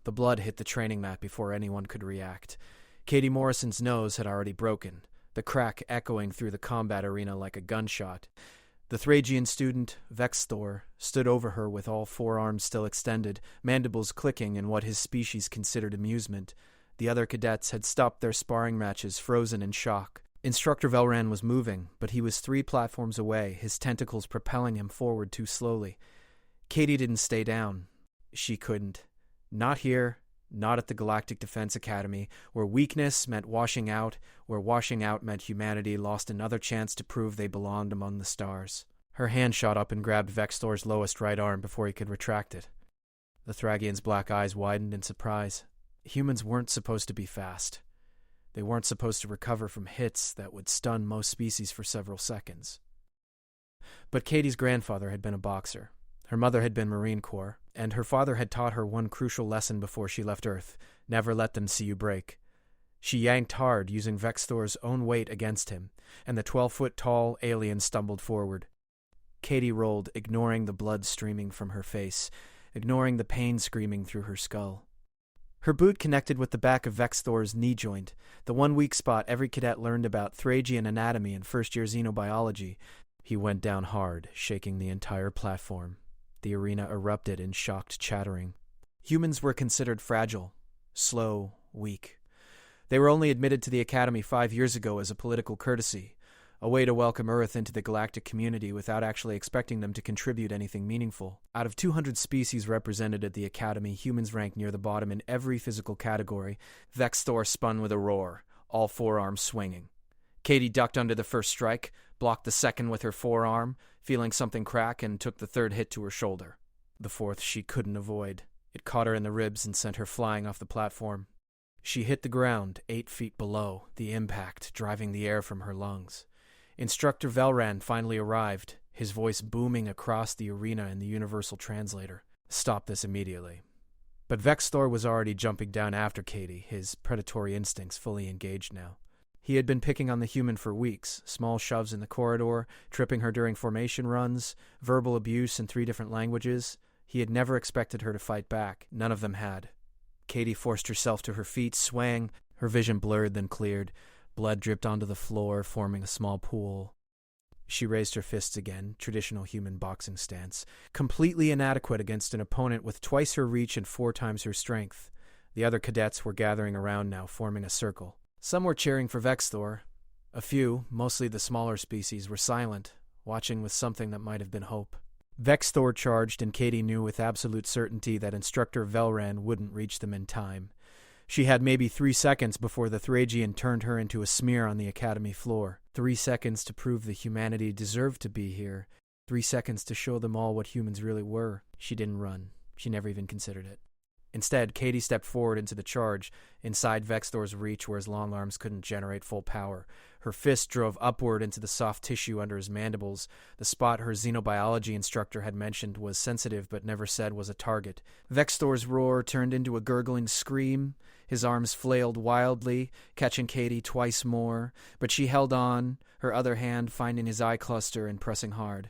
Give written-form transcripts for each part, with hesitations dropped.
The blood hit the training mat before anyone could react. Katie Morrison's nose had already broken, the crack echoing through the combat arena like a gunshot. The Thragian student, Vexthor, stood over her with all four arms still extended, mandibles clicking in what his species considered amusement. The other cadets had stopped their sparring matches, frozen in shock. Instructor Velran was moving, but he was 3 platforms away, his tentacles propelling him forward too slowly. Katie didn't stay down. She couldn't. Not here, not at the Galactic Defense Academy, where weakness meant washing out, where washing out meant humanity lost another chance to prove they belonged among the stars. Her hand shot up and grabbed Vexthor's lowest right arm before he could retract it. The Thragian's black eyes widened in surprise. Humans weren't supposed to be fast. They weren't supposed to recover from hits that would stun most species for several seconds. But Katie's grandfather had been a boxer. Her mother had been Marine Corps, and her father had taught her one crucial lesson before she left Earth: never let them see you break. She yanked hard, using Vexthor's own weight against him, and the 12-foot-tall alien stumbled forward. Katie rolled, ignoring the blood streaming from her face, ignoring the pain screaming through her skull. Her boot connected with the back of Vexthor's knee joint, the one weak spot every cadet learned about Thragian anatomy in first-year xenobiology. He went down hard, shaking the entire platform. The arena erupted in shocked chattering. Humans were considered fragile, slow, weak. They were only admitted to the Academy 5 years ago as a political courtesy, a way to welcome Earth into the galactic community without actually expecting them to contribute anything meaningful. Out of 200 species represented at the Academy, humans ranked near the bottom in every physical category. Vexthor spun with a roar, all forearms swinging. Katie ducked under the first strike, blocked the second with her forearm, feeling something crack, and took the third hit to her shoulder. The fourth she couldn't avoid. It caught her in the ribs and sent her flying off the platform. She hit the ground 8 feet below, the impact driving the air from her lungs. Instructor Velran finally arrived, his voice booming across the arena in the universal translator. Stop this immediately. But Vexthor was already jumping down after Katie, his predatory instincts fully engaged now. He had been picking on the human for weeks, small shoves in the corridor, tripping her during formation runs, verbal abuse in 3 different languages. He had never expected her to fight back. None of them had. Katie forced herself to her feet, swaying, her vision blurred then cleared. Blood dripped onto the floor, forming a small pool. She raised her fists again, traditional human boxing stance, completely inadequate against an opponent with twice her reach and 4 times her strength. The other cadets were gathering around now, forming a circle. Some were cheering for Vexthor. A few, mostly the smaller species, were silent, watching with something that might have been hope. Vexthor charged, and Katie knew with absolute certainty that Instructor Velran wouldn't reach them in time. She had maybe 3 seconds before the Thragian turned her into a smear on the Academy floor. 3 seconds to prove that humanity deserved to be here. 3 seconds to show them all what humans really were. She didn't run. She never even considered it. Instead, Katie stepped forward into the charge, inside Vexthor's reach where his long arms couldn't generate full power. Her fist drove upward into the soft tissue under his mandibles, the spot her xenobiology instructor had mentioned was sensitive but never said was a target. Vexthor's roar turned into a gurgling scream. His arms flailed wildly, catching Katie twice more, but she held on, her other hand finding his eye cluster and pressing hard.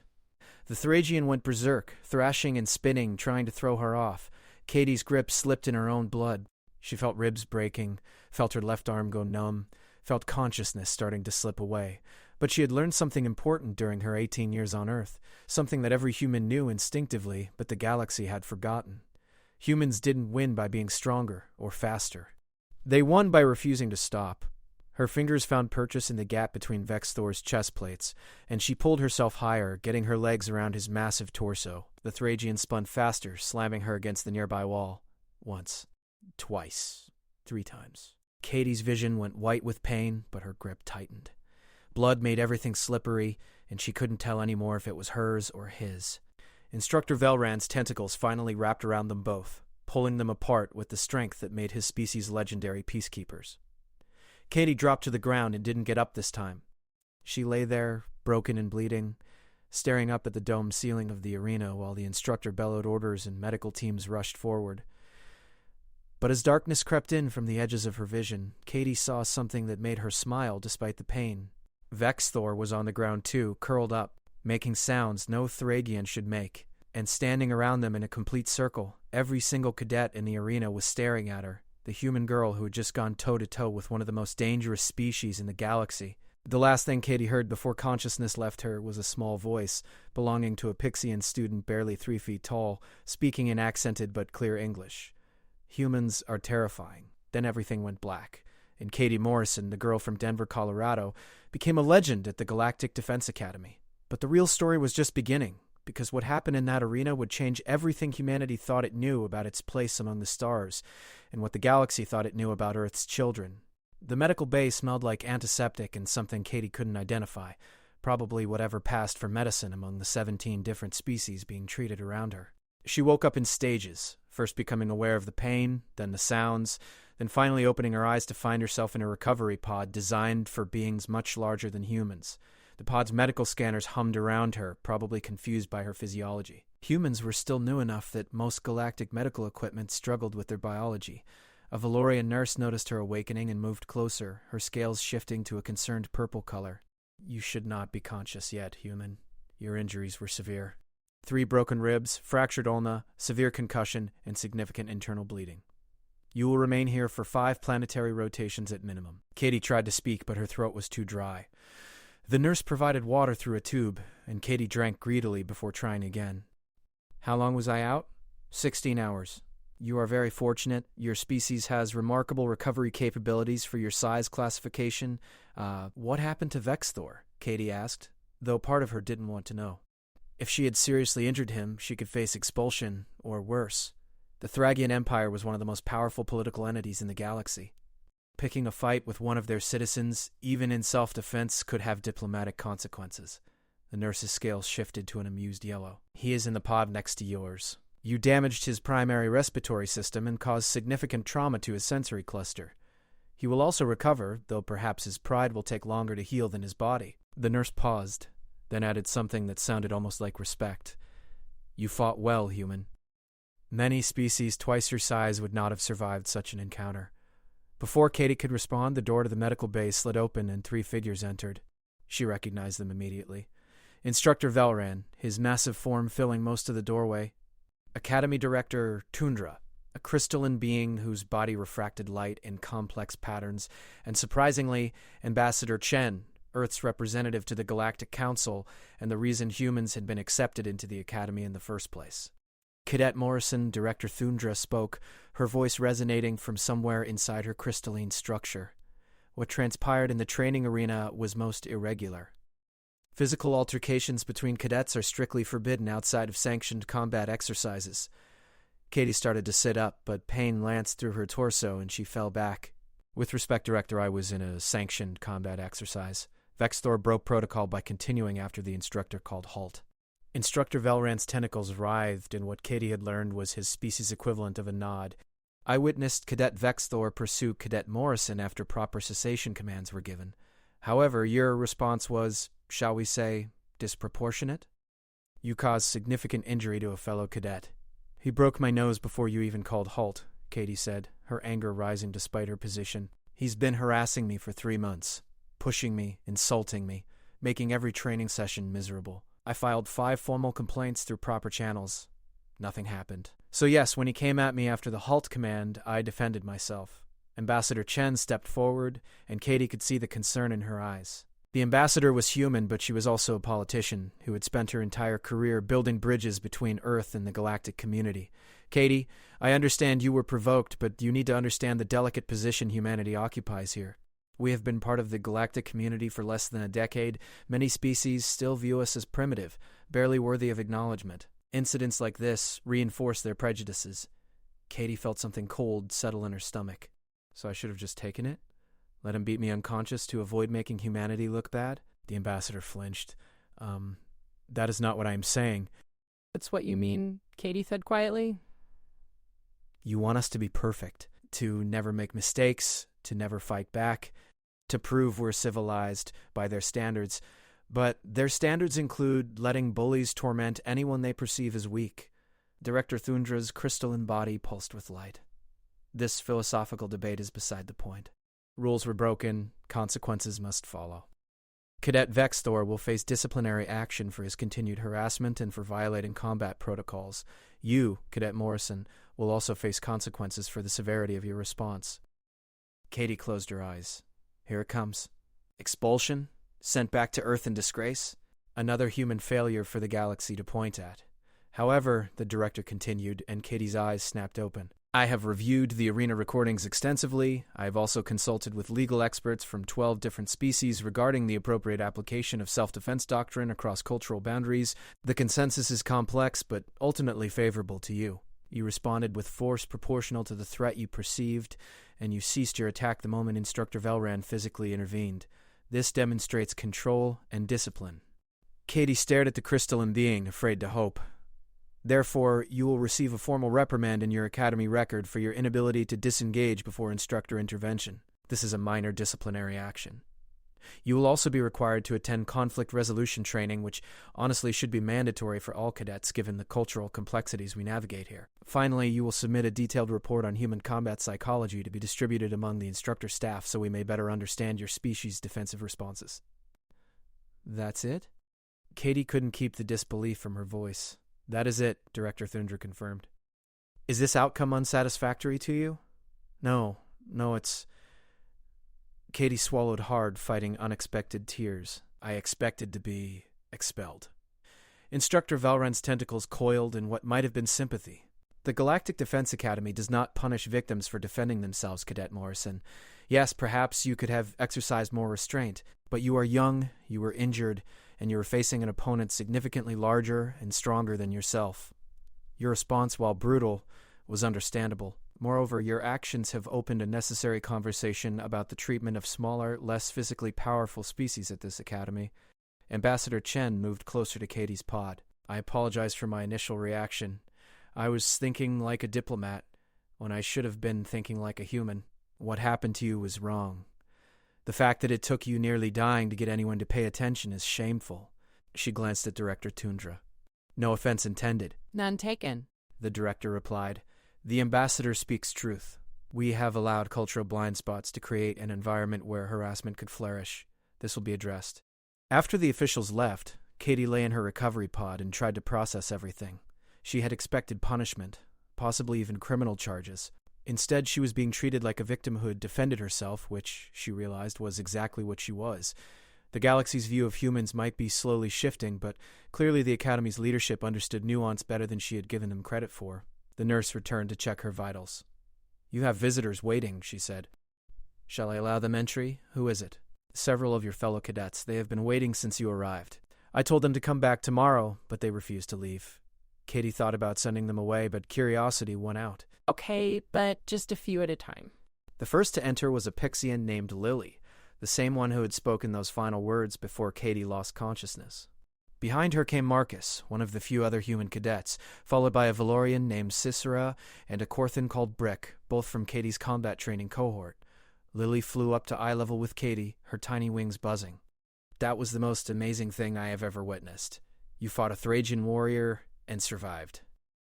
The Thragian went berserk, thrashing and spinning, trying to throw her off. Katie's grip slipped in her own blood. She felt ribs breaking, felt her left arm go numb, felt consciousness starting to slip away. But she had learned something important during her 18 years on Earth, something that every human knew instinctively, but the galaxy had forgotten. Humans didn't win by being stronger or faster. They won by refusing to stop. Her fingers found purchase in the gap between Vexthor's chest plates, and she pulled herself higher, getting her legs around his massive torso. The Thragian spun faster, slamming her against the nearby wall. Once. Twice. 3 times. Katie's vision went white with pain, but her grip tightened. Blood made everything slippery, and she couldn't tell anymore if it was hers or his. Instructor Velran's tentacles finally wrapped around them both, pulling them apart with the strength that made his species legendary peacekeepers. Katie dropped to the ground and didn't get up this time. She lay there, broken and bleeding, staring up at the domed ceiling of the arena while the instructor bellowed orders and medical teams rushed forward. But as darkness crept in from the edges of her vision, Katie saw something that made her smile despite the pain. Vexthor was on the ground too, curled up, making sounds no Thragian should make. and standing around them in a complete circle, every single cadet in the arena was staring at her, the human girl who had just gone toe-to-toe with one of the most dangerous species in the galaxy. The last thing Katie heard before consciousness left her was a small voice, belonging to a Pixian student barely 3 feet tall, speaking in accented but clear English. Humans are terrifying. Then everything went black, and Katie Morrison, the girl from Denver, Colorado, became a legend at the Galactic Defense Academy. But the real story was just beginning, because what happened in that arena would change everything humanity thought it knew about its place among the stars, and what the galaxy thought it knew about Earth's children. The medical bay smelled like antiseptic and something Katie couldn't identify, probably whatever passed for medicine among the 17 different species being treated around her. She woke up in stages, first becoming aware of the pain, then the sounds, then finally opening her eyes to find herself in a recovery pod designed for beings much larger than humans. The pod's medical scanners hummed around her, probably confused by her physiology. Humans were still new enough that most galactic medical equipment struggled with their biology. A Valorian nurse noticed her awakening and moved closer, her scales shifting to a concerned purple color. "You should not be conscious yet, human. Your injuries were severe. 3 broken ribs, fractured ulna, severe concussion, and significant internal bleeding. You will remain here for 5 planetary rotations at minimum." Katie tried to speak, but her throat was too dry. The nurse provided water through a tube, and Katie drank greedily before trying again. "How long was I out?" 16 hours. "You are very fortunate. Your species has remarkable recovery capabilities for your size classification. What happened to Vexthor?" Katie asked, though part of her didn't want to know. If she had seriously injured him, she could face expulsion, or worse. The Thragian Empire was one of the most powerful political entities in the galaxy. Picking a fight with one of their citizens, even in self-defense, could have diplomatic consequences. The nurse's scales shifted to an amused yellow. "He is in the pod next to yours. You damaged his primary respiratory system and caused significant trauma to his sensory cluster. He will also recover, though perhaps his pride will take longer to heal than his body." The nurse paused, then added something that sounded almost like respect. "You fought well, human. Many species twice your size would not have survived such an encounter." Before Katie could respond, the door to the medical bay slid open and 3 figures entered. She recognized them immediately. Instructor Velran, his massive form filling most of the doorway. Academy Director Tundra, a crystalline being whose body refracted light in complex patterns, and surprisingly, Ambassador Chen, Earth's representative to the Galactic Council and the reason humans had been accepted into the Academy in the first place. Cadet Morrison, Director Thundra, spoke, her voice resonating from somewhere inside her crystalline structure. What transpired in the training arena was most irregular. Physical altercations between cadets are strictly forbidden outside of sanctioned combat exercises. Katie started to sit up, but pain lanced through her torso and she fell back. "With respect, Director, I was in a sanctioned combat exercise." Vexthor broke protocol by continuing after the instructor called halt. Instructor Velran's tentacles writhed in what Katie had learned was his species equivalent of a nod. "I witnessed Cadet Vexthor pursue Cadet Morrison after proper cessation commands were given. However, your response was, shall we say, disproportionate? You caused significant injury to a fellow cadet." "He broke my nose before you even called halt," Katie said, her anger rising despite her position. "He's been harassing me for 3 months, pushing me, insulting me, making every training session miserable. I filed 5 formal complaints through proper channels. Nothing happened. So yes, when he came at me after the halt command, I defended myself." Ambassador Chen stepped forward, and Katie could see the concern in her eyes. The ambassador was human, but she was also a politician who had spent her entire career building bridges between Earth and the galactic community. "Katie, I understand you were provoked, but you need to understand the delicate position humanity occupies here. We have been part of the galactic community for less than a decade. Many species still view us as primitive, barely worthy of acknowledgement. Incidents like this reinforce their prejudices." Katie felt something cold settle in her stomach. "So I should have just taken it? Let him beat me unconscious to avoid making humanity look bad?" The ambassador flinched. That is not what I am saying." "That's what you mean," Katie said quietly. "You want us to be perfect, to never make mistakes, to never fight back, to prove we're civilized by their standards. But their standards include letting bullies torment anyone they perceive as weak." Director Thundra's crystalline body pulsed with light. "This philosophical debate is beside the point. Rules were broken, consequences must follow." Cadet Vextor will face disciplinary action for his continued harassment and for violating combat protocols. You, Cadet Morrison, will also face consequences for the severity of your response. Katie closed her eyes. Here it comes. Expulsion? Sent back to Earth in disgrace? Another human failure for the galaxy to point at. However, the director continued, and Katie's eyes snapped open. I have reviewed the arena recordings extensively. I have also consulted with legal experts from 12 different species regarding the appropriate application of self-defense doctrine across cultural boundaries. The consensus is complex, but ultimately favorable to you. You responded with force proportional to the threat you perceived, and you ceased your attack the moment Instructor Velran physically intervened. This demonstrates control and discipline. Katie stared at the crystalline being, afraid to hope. Therefore, you will receive a formal reprimand in your academy record for your inability to disengage before instructor intervention. This is a minor disciplinary action. You will also be required to attend conflict resolution training, which honestly should be mandatory for all cadets given the cultural complexities we navigate here. Finally, you will submit a detailed report on human combat psychology to be distributed among the instructor staff so we may better understand your species' defensive responses. That's it? Katie couldn't keep the disbelief from her voice. That is it, Director Thundra confirmed. Is this outcome unsatisfactory to you? No, it's... Katie swallowed hard, fighting unexpected tears. I expected to be expelled. Instructor Valran's tentacles coiled in what might have been sympathy. The Galactic Defense Academy does not punish victims for defending themselves, Cadet Morrison. Yes, perhaps you could have exercised more restraint, but you are young, you were injured, and you were facing an opponent significantly larger and stronger than yourself. Your response, while brutal, was understandable. Moreover, your actions have opened a necessary conversation about the treatment of smaller, less physically powerful species at this academy. Ambassador Chen moved closer to Katie's pod. I apologize for my initial reaction. I was thinking like a diplomat, when I should have been thinking like a human. What happened to you was wrong. The fact that it took you nearly dying to get anyone to pay attention is shameful. She glanced at Director Tundra. No offense intended. None taken, The director replied. The ambassador speaks truth. We have allowed cultural blind spots to create an environment where harassment could flourish. This will be addressed. After the officials left, Katie lay in her recovery pod and tried to process everything. She had expected punishment, possibly even criminal charges. Instead, she was being treated like a victim who had defended herself, which, she realized, was exactly what she was. The galaxy's view of humans might be slowly shifting, but clearly the Academy's leadership understood nuance better than she had given them credit for. The nurse returned to check her vitals. You have visitors waiting, she said. Shall I allow them entry? Who is it? Several of your fellow cadets. They have been waiting since you arrived. I told them to come back tomorrow, but they refused to leave. Katie thought about sending them away, but curiosity won out. Okay, but just a few at a time. The first to enter was a Pixian named Lily, the same one who had spoken those final words before Katie lost consciousness. Behind her came Marcus, one of the few other human cadets, followed by a Valorian named Cicera and a Corthan called Brick, both from Katie's combat training cohort. Lily flew up to eye level with Katie, her tiny wings buzzing. That was the most amazing thing I have ever witnessed. You fought a Thracian warrior and survived.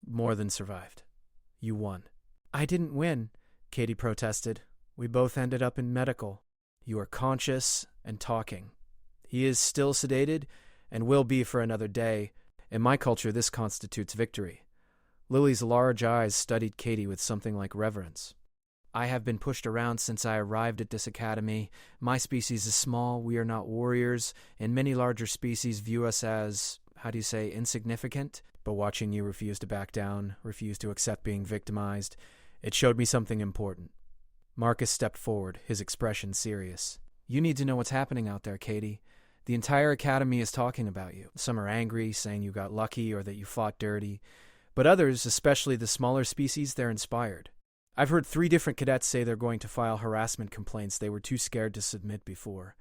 More than survived. You won. I didn't win, Katie protested. We both ended up in medical. You are conscious and talking. He is still sedated and will be for another day. In my culture, this constitutes victory. Lily's large eyes studied Katie with something like reverence. I have been pushed around since I arrived at this academy. My species is small, we are not warriors, and many larger species view us as, insignificant? But watching you refuse to back down, refuse to accept being victimized, it showed me something important. Marcus stepped forward, his expression serious. You need to know what's happening out there, Katie. The entire academy is talking about you. Some are angry, saying you got lucky or that you fought dirty. But others, especially the smaller species, they're inspired. I've heard 3 different cadets say they're going to file harassment complaints they were too scared to submit before.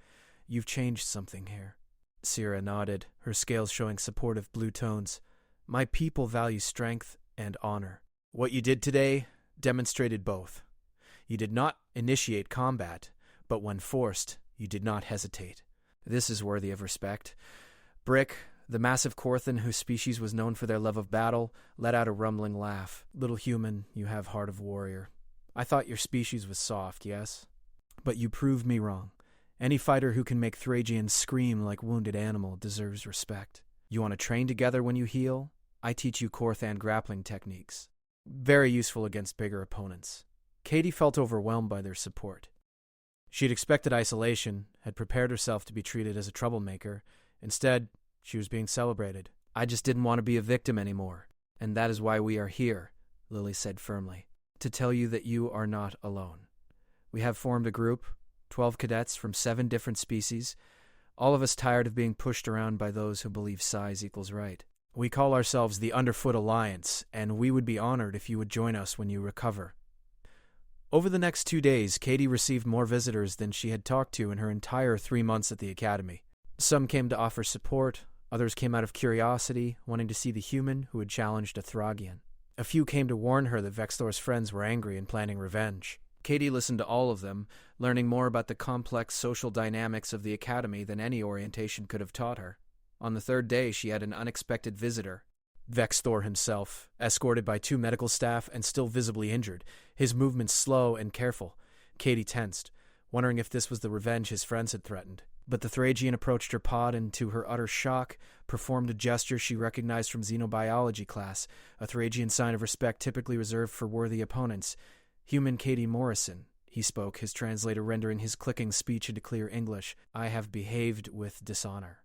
You've changed something here. Sierra nodded, her scales showing supportive blue tones. My people value strength and honor. What you did today demonstrated both. You did not initiate combat, but when forced, you did not hesitate. This is worthy of respect. Brick, the massive Corthan whose species was known for their love of battle, let out a rumbling laugh. Little human, you have heart of warrior. I thought your species was soft, yes? But you proved me wrong. Any fighter who can make Thragians scream like wounded animal deserves respect. You want to train together when you heal? I teach you Korthan grappling techniques. Very useful against bigger opponents. Katie felt overwhelmed by their support. She'd expected isolation, had prepared herself to be treated as a troublemaker. Instead, she was being celebrated. I just didn't want to be a victim anymore. And that is why we are here, Lily said firmly. To tell you that you are not alone. We have formed a group, 12 cadets from 7 different species, all of us tired of being pushed around by those who believe size equals right. We call ourselves the Underfoot Alliance, and we would be honored if you would join us when you recover. Over the next 2 days, Katie received more visitors than she had talked to in her entire 3 months at the academy. Some came to offer support, others came out of curiosity, wanting to see the human who had challenged a Thragian. A few came to warn her that Vexthor's friends were angry and planning revenge. Katie listened to all of them, learning more about the complex social dynamics of the academy than any orientation could have taught her. On the 3rd day, she had an unexpected visitor. Vexthor himself, escorted by 2 medical staff and still visibly injured, his movements slow and careful. Katie tensed, wondering if this was the revenge his friends had threatened. But the Thragian approached her pod and, to her utter shock, performed a gesture she recognized from xenobiology class, a Thragian sign of respect typically reserved for worthy opponents. Human Katie Morrison, he spoke, his translator rendering his clicking speech into clear English. I have behaved with dishonor.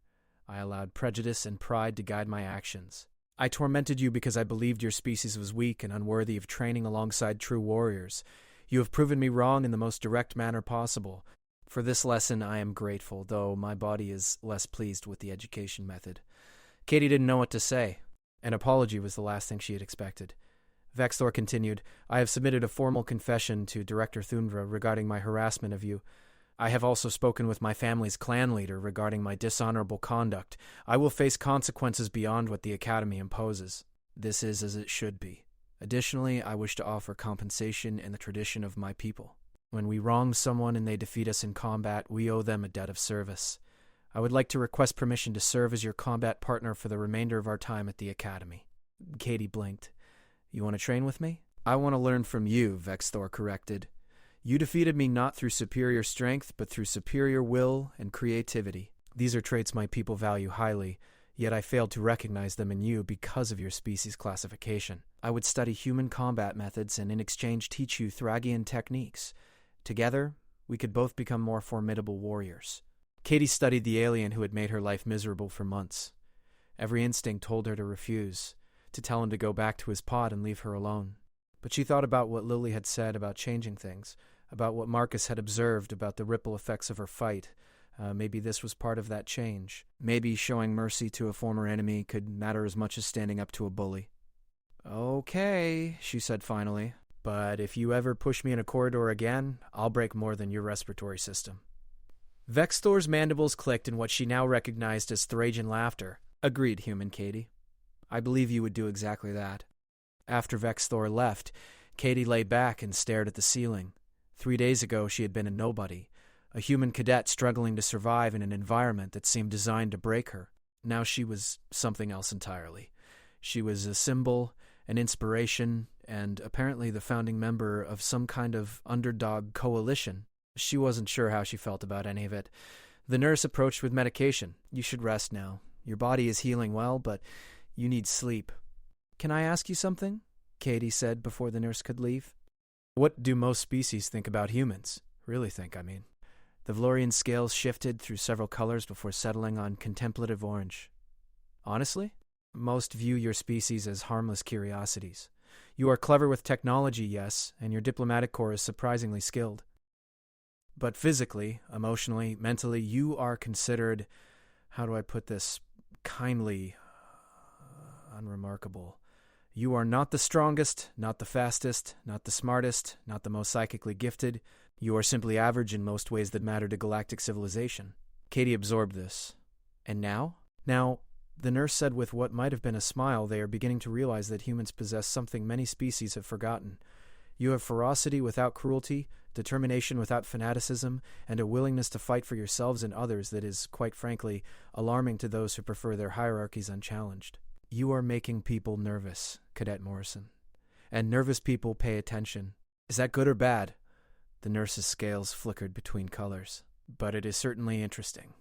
I allowed prejudice and pride to guide my actions. I tormented you because I believed your species was weak and unworthy of training alongside true warriors. You have proven me wrong in the most direct manner possible. For this lesson I am grateful, though my body is less pleased with the education method. Katie didn't know what to say. An apology was the last thing she had expected. Vexthor continued, I have submitted a formal confession to Director Thundra regarding my harassment of you. I have also spoken with my family's clan leader regarding my dishonorable conduct. I will face consequences beyond what the Academy imposes. This is as it should be. Additionally, I wish to offer compensation in the tradition of my people. When we wrong someone and they defeat us in combat, we owe them a debt of service. I would like to request permission to serve as your combat partner for the remainder of our time at the Academy. Katie blinked. You want to train with me? I want to learn from you, Vexthor corrected. You defeated me not through superior strength, but through superior will and creativity. These are traits my people value highly, yet I failed to recognize them in you because of your species classification. I would study human combat methods and in exchange teach you Thragian techniques. Together, we could both become more formidable warriors. Katie studied the alien who had made her life miserable for months. Every instinct told her to refuse, to tell him to go back to his pod and leave her alone. But she thought about what Lily had said about changing things, about what Marcus had observed about the ripple effects of her fight. Maybe this was part of that change. Maybe showing mercy to a former enemy could matter as much as standing up to a bully. Okay, she said finally, but if you ever push me in a corridor again, I'll break more than your respiratory system. Vexthor's mandibles clicked in what she now recognized as Thragian laughter. Agreed, human Katie. I believe you would do exactly that. After Vexthor left, Katie lay back and stared at the ceiling. 3 days ago, she had been a nobody, a human cadet struggling to survive in an environment that seemed designed to break her. Now she was something else entirely. She was a symbol, an inspiration, and apparently the founding member of some kind of underdog coalition. She wasn't sure how she felt about any of it. The nurse approached with medication. You should rest now. Your body is healing well, but you need sleep. Can I ask you something? Katie said before the nurse could leave. What do most species think about humans? Really think, I mean. The Vlorian scales shifted through several colors before settling on contemplative orange. Honestly, most view your species as harmless curiosities. You are clever with technology, yes, and your diplomatic corps is surprisingly skilled. But physically, emotionally, mentally, you are considered, how do I put this, kindly, unremarkable. You are not the strongest, not the fastest, not the smartest, not the most psychically gifted. You are simply average in most ways that matter to galactic civilization. Katie absorbed this. And now? Now, the nurse said with what might have been a smile, they are beginning to realize that humans possess something many species have forgotten. You have ferocity without cruelty, determination without fanaticism, and a willingness to fight for yourselves and others that is, quite frankly, alarming to those who prefer their hierarchies unchallenged. You are making people nervous, Cadet Morrison. And nervous people pay attention. Is that good or bad? The nurse's scales flickered between colors. But it is certainly interesting.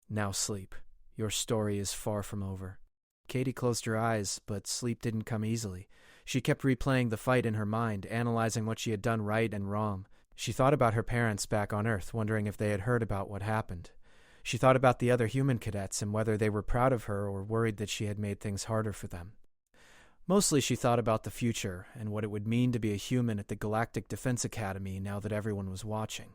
Now sleep. Your story is far from over. Katie closed her eyes, but sleep didn't come easily. She kept replaying the fight in her mind, analyzing what she had done right and wrong. She thought about her parents back on Earth, wondering if they had heard about what happened. She thought about the other human cadets and whether they were proud of her or worried that she had made things harder for them. Mostly she thought about the future and what it would mean to be a human at the Galactic Defense Academy now that everyone was watching.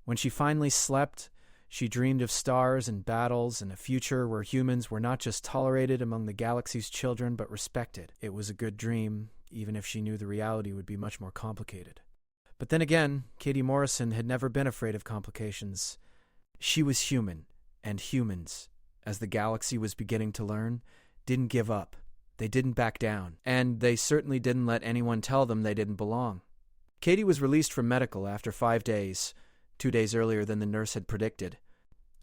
When she finally slept, she dreamed of stars and battles and a future where humans were not just tolerated among the galaxy's children but respected. It was a good dream, even if she knew the reality would be much more complicated. But then again, Katie Morrison had never been afraid of complications. She was human, and humans, as the galaxy was beginning to learn, didn't give up. They didn't back down, and they certainly didn't let anyone tell them they didn't belong. Katie was released from medical after 5 days, 2 days earlier than the nurse had predicted.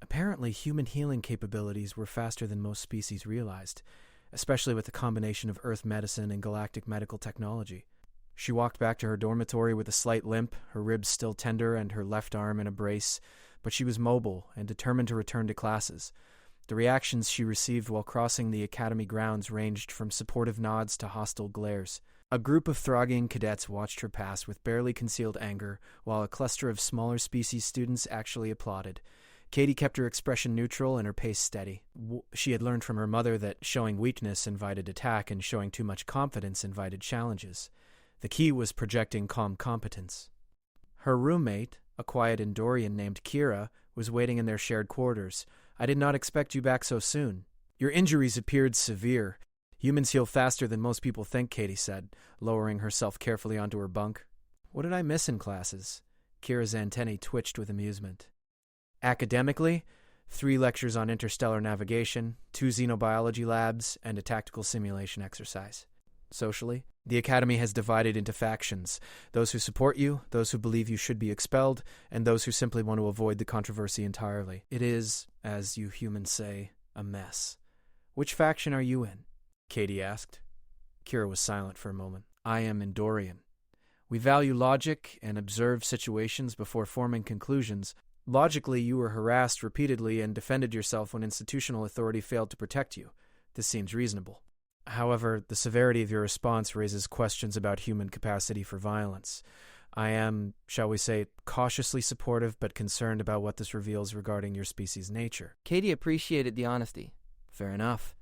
Apparently, human healing capabilities were faster than most species realized, especially with the combination of Earth medicine and galactic medical technology. She walked back to her dormitory with a slight limp, her ribs still tender and her left arm in a brace, but she was mobile and determined to return to classes. The reactions she received while crossing the academy grounds ranged from supportive nods to hostile glares. A group of thronging cadets watched her pass with barely concealed anger, while a cluster of smaller species students actually applauded. Katie kept her expression neutral and her pace steady. She had learned from her mother that showing weakness invited attack and showing too much confidence invited challenges. The key was projecting calm competence. Her roommate, a quiet Endorian named Kira, was waiting in their shared quarters. "I did not expect you back so soon. Your injuries appeared severe. Humans heal faster than most people think," Katie said, lowering herself carefully onto her bunk. "What did I miss in classes?" Kira's antennae twitched with amusement. Academically, 3 lectures on interstellar navigation, 2 xenobiology labs, and a tactical simulation exercise. Socially, the Academy has divided into factions, those who support you, those who believe you should be expelled, and those who simply want to avoid the controversy entirely. It is, as you humans say, a mess. "Which faction are you in?" Katie asked. Kira was silent for a moment. "I am Endorian. We value logic and observe situations before forming conclusions. Logically, you were harassed repeatedly and defended yourself when institutional authority failed to protect you. This seems reasonable. However, the severity of your response raises questions about human capacity for violence. I am, shall we say, cautiously supportive but concerned about what this reveals regarding your species' nature." Katie appreciated the honesty. "Fair enough.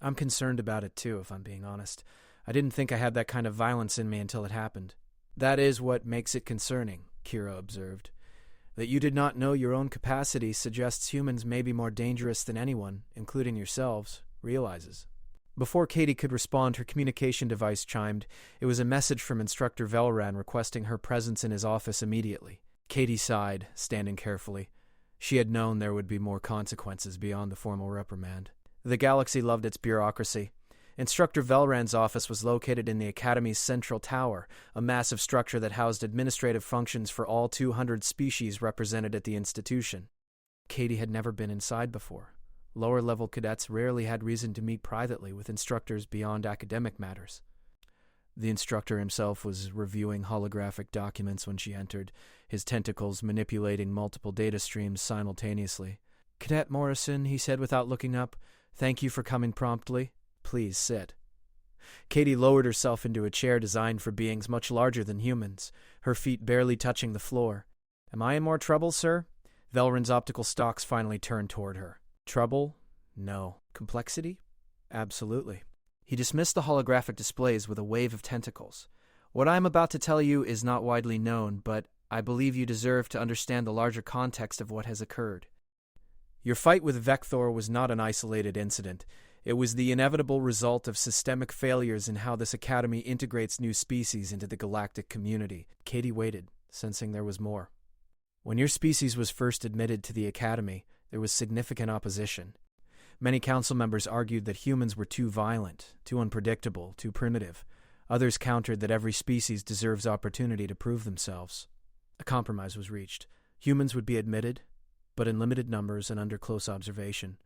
I'm concerned about it too, if I'm being honest. I didn't think I had that kind of violence in me until it happened." "That is what makes it concerning," Kira observed. "That you did not know your own capacity suggests humans may be more dangerous than anyone, including yourselves, realizes." Before Katie could respond, her communication device chimed. It was a message from Instructor Velran requesting her presence in his office immediately. Katie sighed, standing carefully. She had known there would be more consequences beyond the formal reprimand. The galaxy loved its bureaucracy. Instructor Velran's office was located in the Academy's central tower, a massive structure that housed administrative functions for all 200 species represented at the institution. Katie had never been inside before. Lower-level cadets rarely had reason to meet privately with instructors beyond academic matters. The instructor himself was reviewing holographic documents when she entered, his tentacles manipulating multiple data streams simultaneously. "Cadet Morrison," he said without looking up, "thank you for coming promptly. Please sit." Katie lowered herself into a chair designed for beings much larger than humans, her feet barely touching the floor. "Am I in more trouble, sir?" Velran's optical stalks finally turned toward her. "Trouble? No. Complexity? Absolutely." He dismissed the holographic displays with a wave of tentacles. "What I am about to tell you is not widely known, but I believe you deserve to understand the larger context of what has occurred. Your fight with Vector was not an isolated incident. It was the inevitable result of systemic failures in how this academy integrates new species into the galactic community." Katie waited, sensing there was more. "When your species was first admitted to the academy, there was significant opposition. Many council members argued that humans were too violent, too unpredictable, too primitive. Others countered that every species deserves opportunity to prove themselves. A compromise was reached. Humans would be admitted, but in limited numbers and under close observation.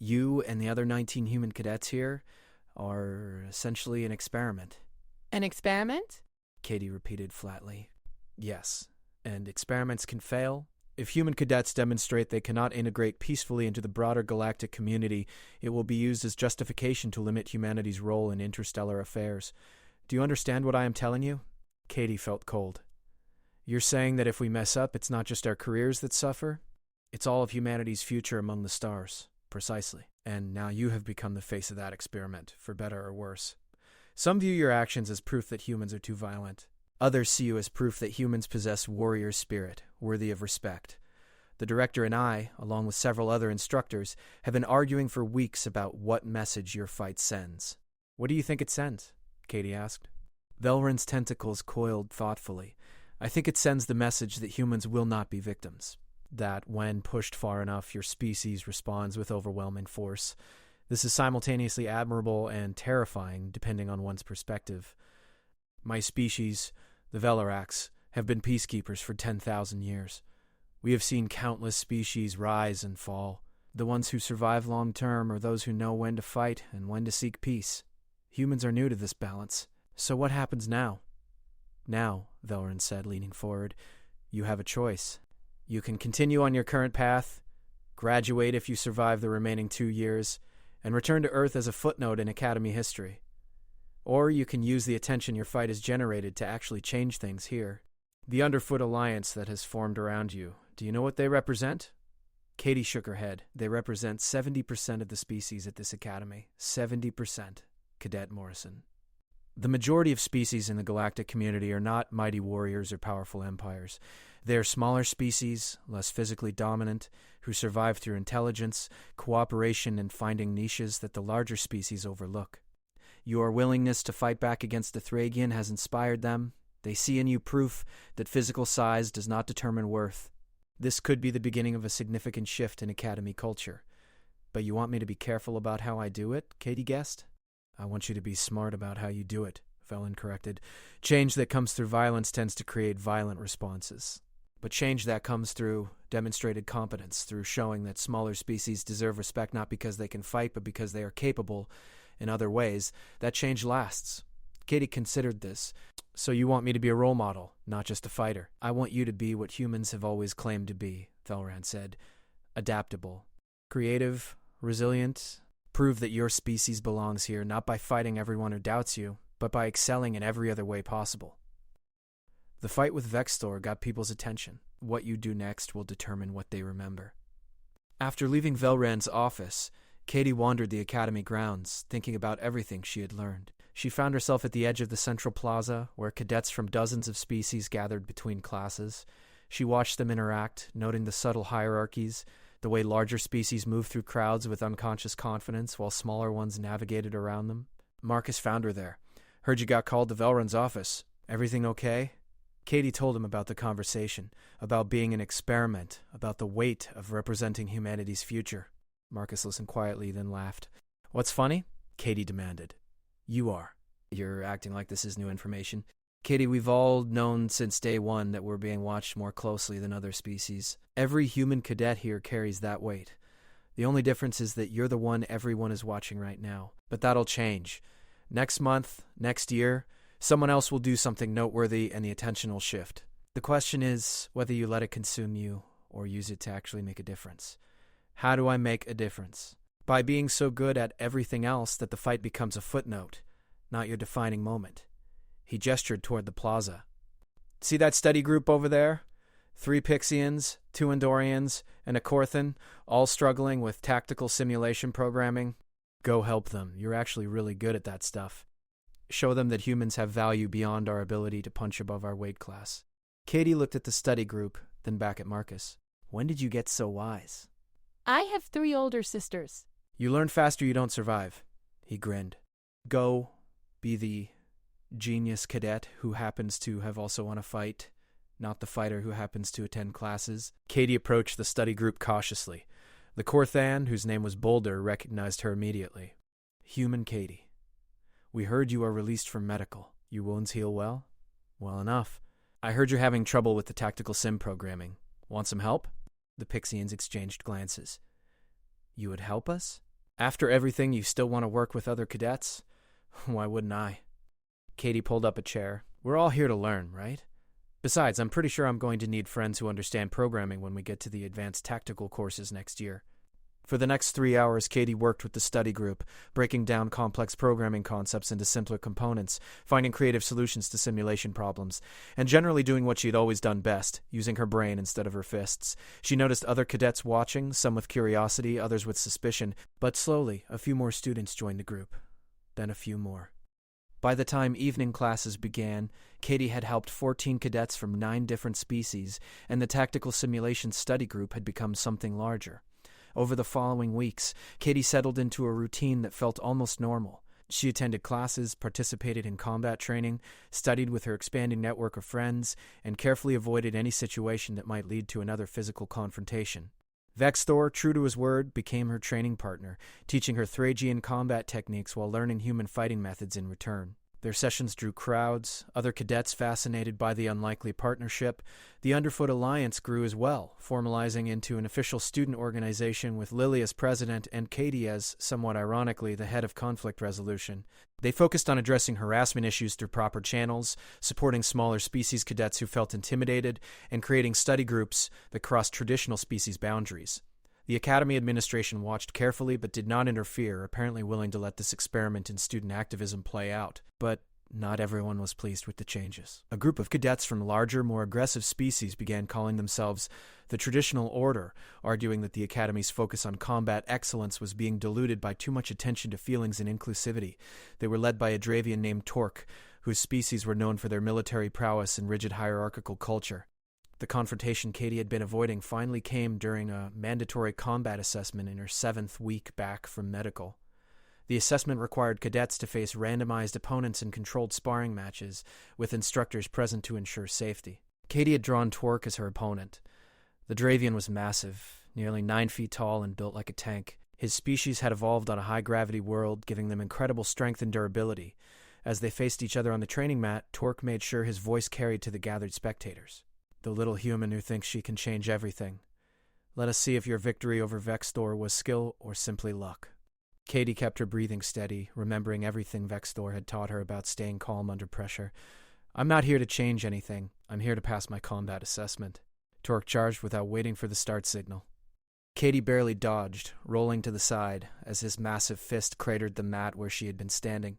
You and the other 19 human cadets here are essentially an experiment." "An experiment?" Katie repeated flatly. "Yes, and experiments can fail. If human cadets demonstrate they cannot integrate peacefully into the broader galactic community, it will be used as justification to limit humanity's role in interstellar affairs. Do you understand what I am telling you? Katie felt cold. You're saying that if we mess up, it's not just our careers that suffer? It's all of humanity's future among the stars. Precisely. And now you have become the face of that experiment, for better or worse. Some view your actions as proof that humans are too violent. Others see you as proof that humans possess warrior spirit, worthy of respect. The director and I, along with several other instructors, have been arguing for weeks about what message your fight sends. What do you think it sends? Katie asked. Velrin's tentacles coiled thoughtfully. I think it sends the message that humans will not be victims. That when pushed far enough, your species responds with overwhelming force. This is simultaneously admirable and terrifying, depending on one's perspective. My species, the Velarax, have been peacekeepers for 10,000 years. We have seen countless species rise and fall. The ones who survive long-term are those who know when to fight and when to seek peace. Humans are new to this balance. So what happens now? Now, Velrin said, leaning forward, you have a choice. You can continue on your current path, graduate if you survive the remaining 2 years, and return to Earth as a footnote in Academy history. Or you can use the attention your fight has generated to actually change things here. The Underfoot Alliance that has formed around you, do you know what they represent? Katie shook her head. They represent 70% of the species at this academy. 70%, Cadet Morrison. The majority of species in the galactic community are not mighty warriors or powerful empires. They are smaller species, less physically dominant, who survive through intelligence, cooperation, and finding niches that the larger species overlook. Your willingness to fight back against the Thragian has inspired them. They see in you proof that physical size does not determine worth. This could be the beginning of a significant shift in Academy culture. But you want me to be careful about how I do it, Katie guessed? I want you to be smart about how you do it, Velrin corrected. Change that comes through violence tends to create violent responses. But change that comes through demonstrated competence, through showing that smaller species deserve respect not because they can fight, but because they are capable in other ways, that change lasts. Katie considered this. So you want me to be a role model, not just a fighter. I want you to be what humans have always claimed to be, Velrin said. Adaptable. Creative. Resilient. Prove that your species belongs here, not by fighting everyone who doubts you, but by excelling in every other way possible. The fight with Vextor got people's attention. What you do next will determine what they remember. After leaving Velran's office, Katie wandered the academy grounds, thinking about everything she had learned. She found herself at the edge of the central plaza, where cadets from dozens of species gathered between classes. She watched them interact, noting the subtle hierarchies, the way larger species moved through crowds with unconscious confidence while smaller ones navigated around them. Marcus found her there. Heard you got called to Velran's office. Everything okay? Katie told him about the conversation, about being an experiment, about the weight of representing humanity's future. Marcus listened quietly, then laughed. What's funny? Katie demanded. You are. You're acting like this is new information. Katie, we've all known since day one that we're being watched more closely than other species. Every human cadet here carries that weight. The only difference is that you're the one everyone is watching right now. But that'll change. Next month, next year, someone else will do something noteworthy and the attention will shift. The question is whether you let it consume you or use it to actually make a difference. How do I make a difference? By being so good at everything else that the fight becomes a footnote, not your defining moment. He gestured toward the plaza. See that study group over there? 3 Pixians, 2 Endorians, and a Corthan, all struggling with tactical simulation programming? Go help them. You're actually really good at that stuff. Show them that humans have value beyond our ability to punch above our weight class. Katie looked at the study group, then back at Marcus. When did you get so wise? I have 3 older sisters. You learn faster, you don't survive. He grinned. Go be the genius cadet who happens to have also won a fight, not the fighter who happens to attend classes. Katie approached the study group cautiously. The Corthan, whose name was Boulder, recognized her immediately. Human Katie. We heard you are released from medical. Your wounds heal well? Well enough. I heard you're having trouble with the tactical sim programming. Want some help? The Pixians exchanged glances. You would help us? After everything, you still want to work with other cadets? Why wouldn't I? Katie pulled up a chair. We're all here to learn, right? Besides, I'm pretty sure I'm going to need friends who understand programming when we get to the advanced tactical courses next year. For the next 3 hours, Katie worked with the study group, breaking down complex programming concepts into simpler components, finding creative solutions to simulation problems, and generally doing what she had always done best, using her brain instead of her fists. She noticed other cadets watching, some with curiosity, others with suspicion, but slowly, a few more students joined the group. Then a few more. By the time evening classes began, Katie had helped 14 cadets from 9 different species, and the tactical simulation study group had become something larger. Over the following weeks, Katie settled into a routine that felt almost normal. She attended classes, participated in combat training, studied with her expanding network of friends, and carefully avoided any situation that might lead to another physical confrontation. Vextor, true to his word, became her training partner, teaching her Thracian combat techniques while learning human fighting methods in return. Their sessions drew crowds, other cadets fascinated by the unlikely partnership. The Underfoot Alliance grew as well, formalizing into an official student organization with Lily as president and Katie as, somewhat ironically, the head of conflict resolution. They focused on addressing harassment issues through proper channels, supporting smaller species cadets who felt intimidated, and creating study groups that crossed traditional species boundaries. The Academy administration watched carefully but did not interfere, apparently willing to let this experiment in student activism play out. But not everyone was pleased with the changes. A group of cadets from larger, more aggressive species began calling themselves the Traditional Order, arguing that the Academy's focus on combat excellence was being diluted by too much attention to feelings and inclusivity. They were led by a Dravian named Torque, whose species were known for their military prowess and rigid hierarchical culture. The confrontation Katie had been avoiding finally came during a mandatory combat assessment in her 7th week back from medical. The assessment required cadets to face randomized opponents in controlled sparring matches, with instructors present to ensure safety. Katie had drawn Torque as her opponent. The Dravian was massive, nearly 9 feet tall and built like a tank. His species had evolved on a high-gravity world, giving them incredible strength and durability. As they faced each other on the training mat, Torque made sure his voice carried to the gathered spectators. The little human who thinks she can change everything. Let us see if your victory over Vextor was skill or simply luck. Katie kept her breathing steady, remembering everything Vextor had taught her about staying calm under pressure. I'm not here to change anything. I'm here to pass my combat assessment. Torque charged without waiting for the start signal. Katie barely dodged, rolling to the side, as his massive fist cratered the mat where she had been standing.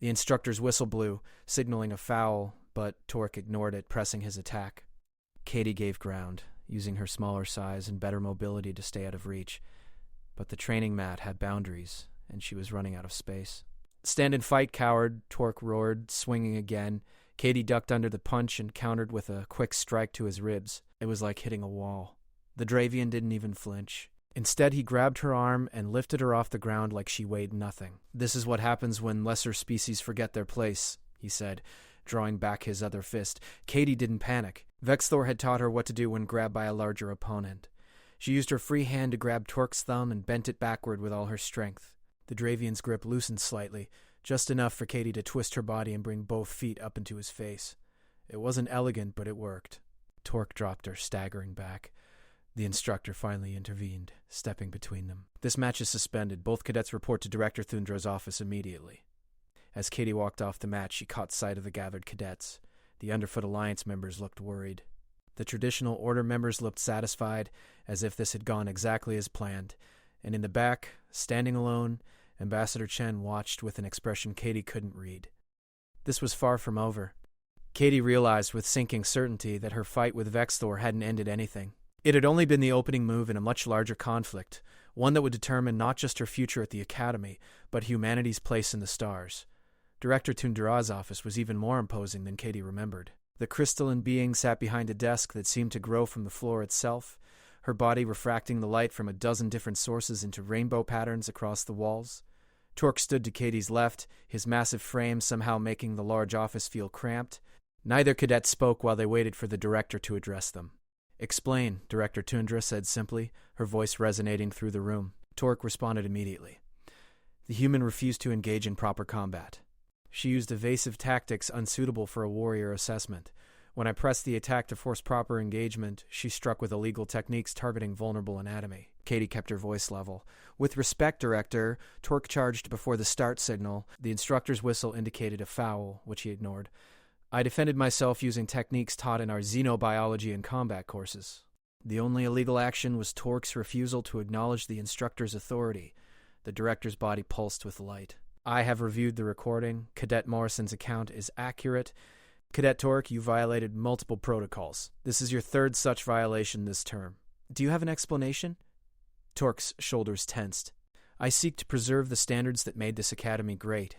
The instructor's whistle blew, signaling a foul, but Torque ignored it, pressing his attack. Katie gave ground, using her smaller size and better mobility to stay out of reach. But the training mat had boundaries, and she was running out of space. Stand and fight, coward, Torque roared, swinging again. Katie ducked under the punch and countered with a quick strike to his ribs. It was like hitting a wall. The Dravian didn't even flinch. Instead, he grabbed her arm and lifted her off the ground like she weighed nothing. This is what happens when lesser species forget their place, he said, drawing back his other fist. Katie didn't panic. Vextor had taught her what to do when grabbed by a larger opponent. She used her free hand to grab Torque's thumb and bent it backward with all her strength. The Dravian's grip loosened slightly, just enough for Katie to twist her body and bring both feet up into his face. It wasn't elegant, but it worked. Torque dropped her, staggering back. The instructor finally intervened, stepping between them. This match is suspended. Both cadets report to Director Thundra's office immediately. As Katie walked off the mat, she caught sight of the gathered cadets. The Underfoot Alliance members looked worried. The Traditional Order members looked satisfied, as if this had gone exactly as planned. And in the back, standing alone, Ambassador Chen watched with an expression Katie couldn't read. This was far from over. Katie realized with sinking certainty that her fight with Vextor hadn't ended anything. It had only been the opening move in a much larger conflict, one that would determine not just her future at the Academy, but humanity's place in the stars. Director Tundra's office was even more imposing than Katie remembered. The crystalline being sat behind a desk that seemed to grow from the floor itself, her body refracting the light from a dozen different sources into rainbow patterns across the walls. Torque stood to Katie's left, his massive frame somehow making the large office feel cramped. Neither cadet spoke while they waited for the director to address them. "Explain," Director Tundra said simply, her voice resonating through the room. Torque responded immediately. The human refused to engage in proper combat. She used evasive tactics unsuitable for a warrior assessment. When I pressed the attack to force proper engagement, she struck with illegal techniques targeting vulnerable anatomy. Katie kept her voice level. "With respect, Director," Torque charged before the start signal. The instructor's whistle indicated a foul, which he ignored. I defended myself using techniques taught in our xenobiology and combat courses. The only illegal action was Torque's refusal to acknowledge the instructor's authority. The director's body pulsed with light. I have reviewed the recording. Cadet Morrison's account is accurate. Cadet Torque, you violated multiple protocols. This is your third such violation this term. Do you have an explanation? Torque's shoulders tensed. I seek to preserve the standards that made this academy great.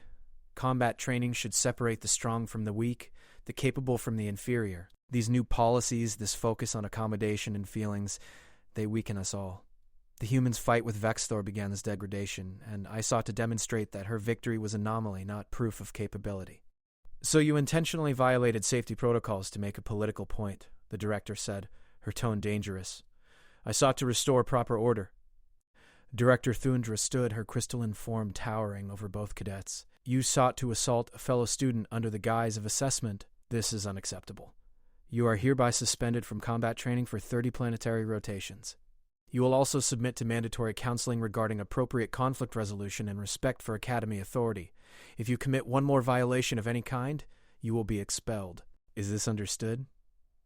Combat training should separate the strong from the weak, the capable from the inferior. These new policies, this focus on accommodation and feelings, they weaken us all. The humans' fight with Vexthor began this degradation, and I sought to demonstrate that her victory was anomaly, not proof of capability. So you intentionally violated safety protocols to make a political point, the director said, her tone dangerous. I sought to restore proper order. Director Thundra stood, her crystalline form towering over both cadets. You sought to assault a fellow student under the guise of assessment. This is unacceptable. You are hereby suspended from combat training for 30 planetary rotations. You will also submit to mandatory counseling regarding appropriate conflict resolution and respect for Academy authority. If you commit one more violation of any kind, you will be expelled. Is this understood?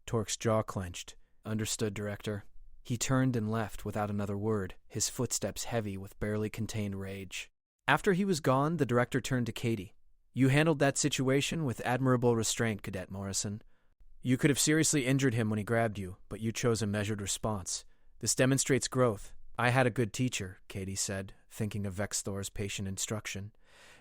Torque's jaw clenched. Understood, Director. He turned and left without another word, his footsteps heavy with barely contained rage. After he was gone, the director turned to Katie. You handled that situation with admirable restraint, Cadet Morrison. You could have seriously injured him when he grabbed you, but you chose a measured response. This demonstrates growth. I had a good teacher, Katie said, thinking of Vexthor's patient instruction.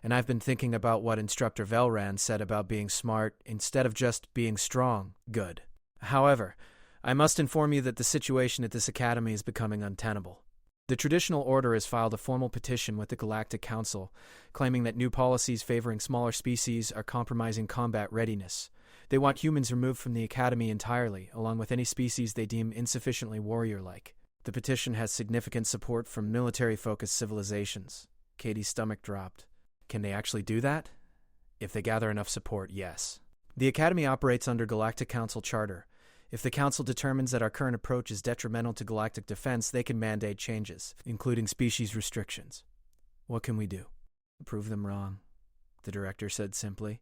And I've been thinking about what Instructor Velran said about being smart instead of just being strong. Good. However, I must inform you that the situation at this academy is becoming untenable. The Traditional Order has filed a formal petition with the Galactic Council, claiming that new policies favoring smaller species are compromising combat readiness. They want humans removed from the academy entirely, along with any species they deem insufficiently warrior-like. The petition has significant support from military-focused civilizations. Katie's stomach dropped. Can they actually do that? If they gather enough support, yes. The academy operates under Galactic Council Charter. If the Council determines that our current approach is detrimental to galactic defense, they can mandate changes, including species restrictions. What can we do? Prove them wrong, the director said simply.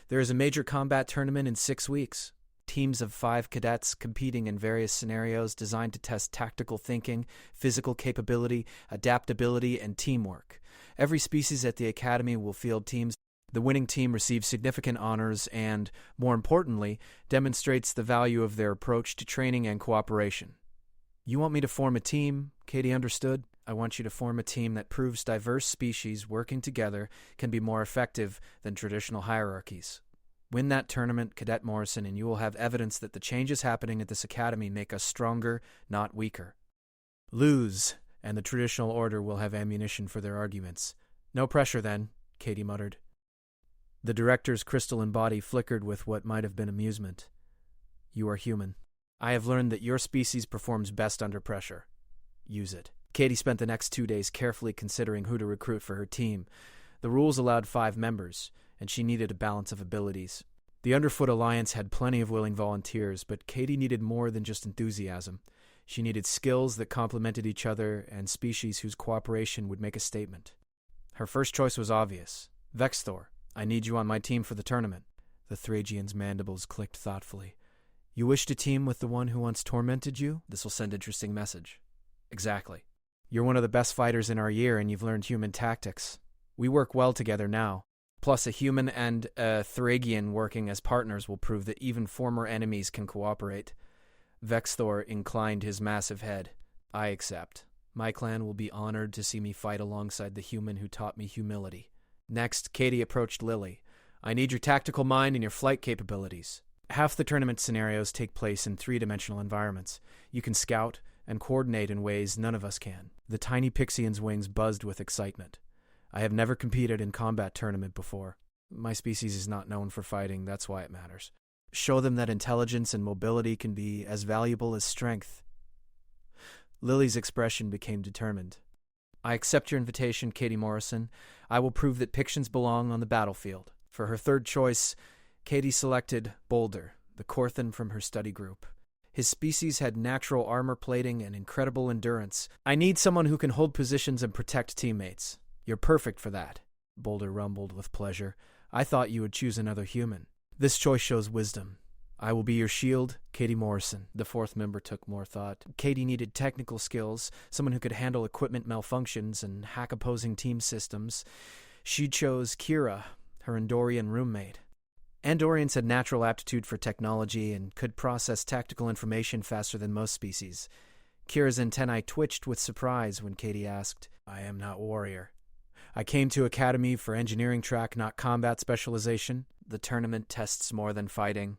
There is a major combat tournament in 6 weeks. Teams of 5 cadets competing in various scenarios designed to test tactical thinking, physical capability, adaptability, and teamwork. Every species at the academy will field teams. The winning team receives significant honors and, more importantly, demonstrates the value of their approach to training and cooperation. You want me to form a team? Katie understood. I want you to form a team that proves diverse species working together can be more effective than traditional hierarchies. Win that tournament, Cadet Morrison, and you will have evidence that the changes happening at this academy make us stronger, not weaker. Lose, and the Traditional Order will have ammunition for their arguments. No pressure, then, Katie muttered. The director's crystalline body flickered with what might have been amusement. You are human. I have learned that your species performs best under pressure. Use it. Katie spent the next 2 days carefully considering who to recruit for her team. The rules allowed 5 members, and she needed a balance of abilities. The Underfoot Alliance had plenty of willing volunteers, but Katie needed more than just enthusiasm. She needed skills that complemented each other and species whose cooperation would make a statement. Her first choice was obvious. Vexthor. I need you on my team for the tournament. The Thragian's mandibles clicked thoughtfully. You wish to team with the one who once tormented you? This will send interesting message. Exactly. You're one of the best fighters in our year, and you've learned human tactics. We work well together now. Plus, a human and a Thragian working as partners will prove that even former enemies can cooperate. Vexthor inclined his massive head. I accept. My clan will be honored to see me fight alongside the human who taught me humility. Next, Katie approached Lily. I need your tactical mind and your flight capabilities. Half the tournament scenarios take place in 3-dimensional environments. You can scout and coordinate in ways none of us can. The tiny Pixian's wings buzzed with excitement. I have never competed in combat tournament before. My species is not known for fighting, that's why it matters. Show them that intelligence and mobility can be as valuable as strength. Lily's expression became determined. I accept your invitation, Katie Morrison. I will prove that Pictions belong on the battlefield. For her third choice, Katie selected Boulder, the Corthan from her study group. His species had natural armor plating and incredible endurance. I need someone who can hold positions and protect teammates. You're perfect for that. Boulder rumbled with pleasure. I thought you would choose another human. This choice shows wisdom. I will be your shield, Katie Morrison. The fourth member took more thought. Katie needed technical skills, someone who could handle equipment malfunctions and hack opposing team systems. She chose Kira, her Andorian roommate. Andorians had natural aptitude for technology and could process tactical information faster than most species. Kira's antennae twitched with surprise when Katie asked, I am not warrior. I came to Academy for engineering track, not combat specialization. The tournament tests more than fighting.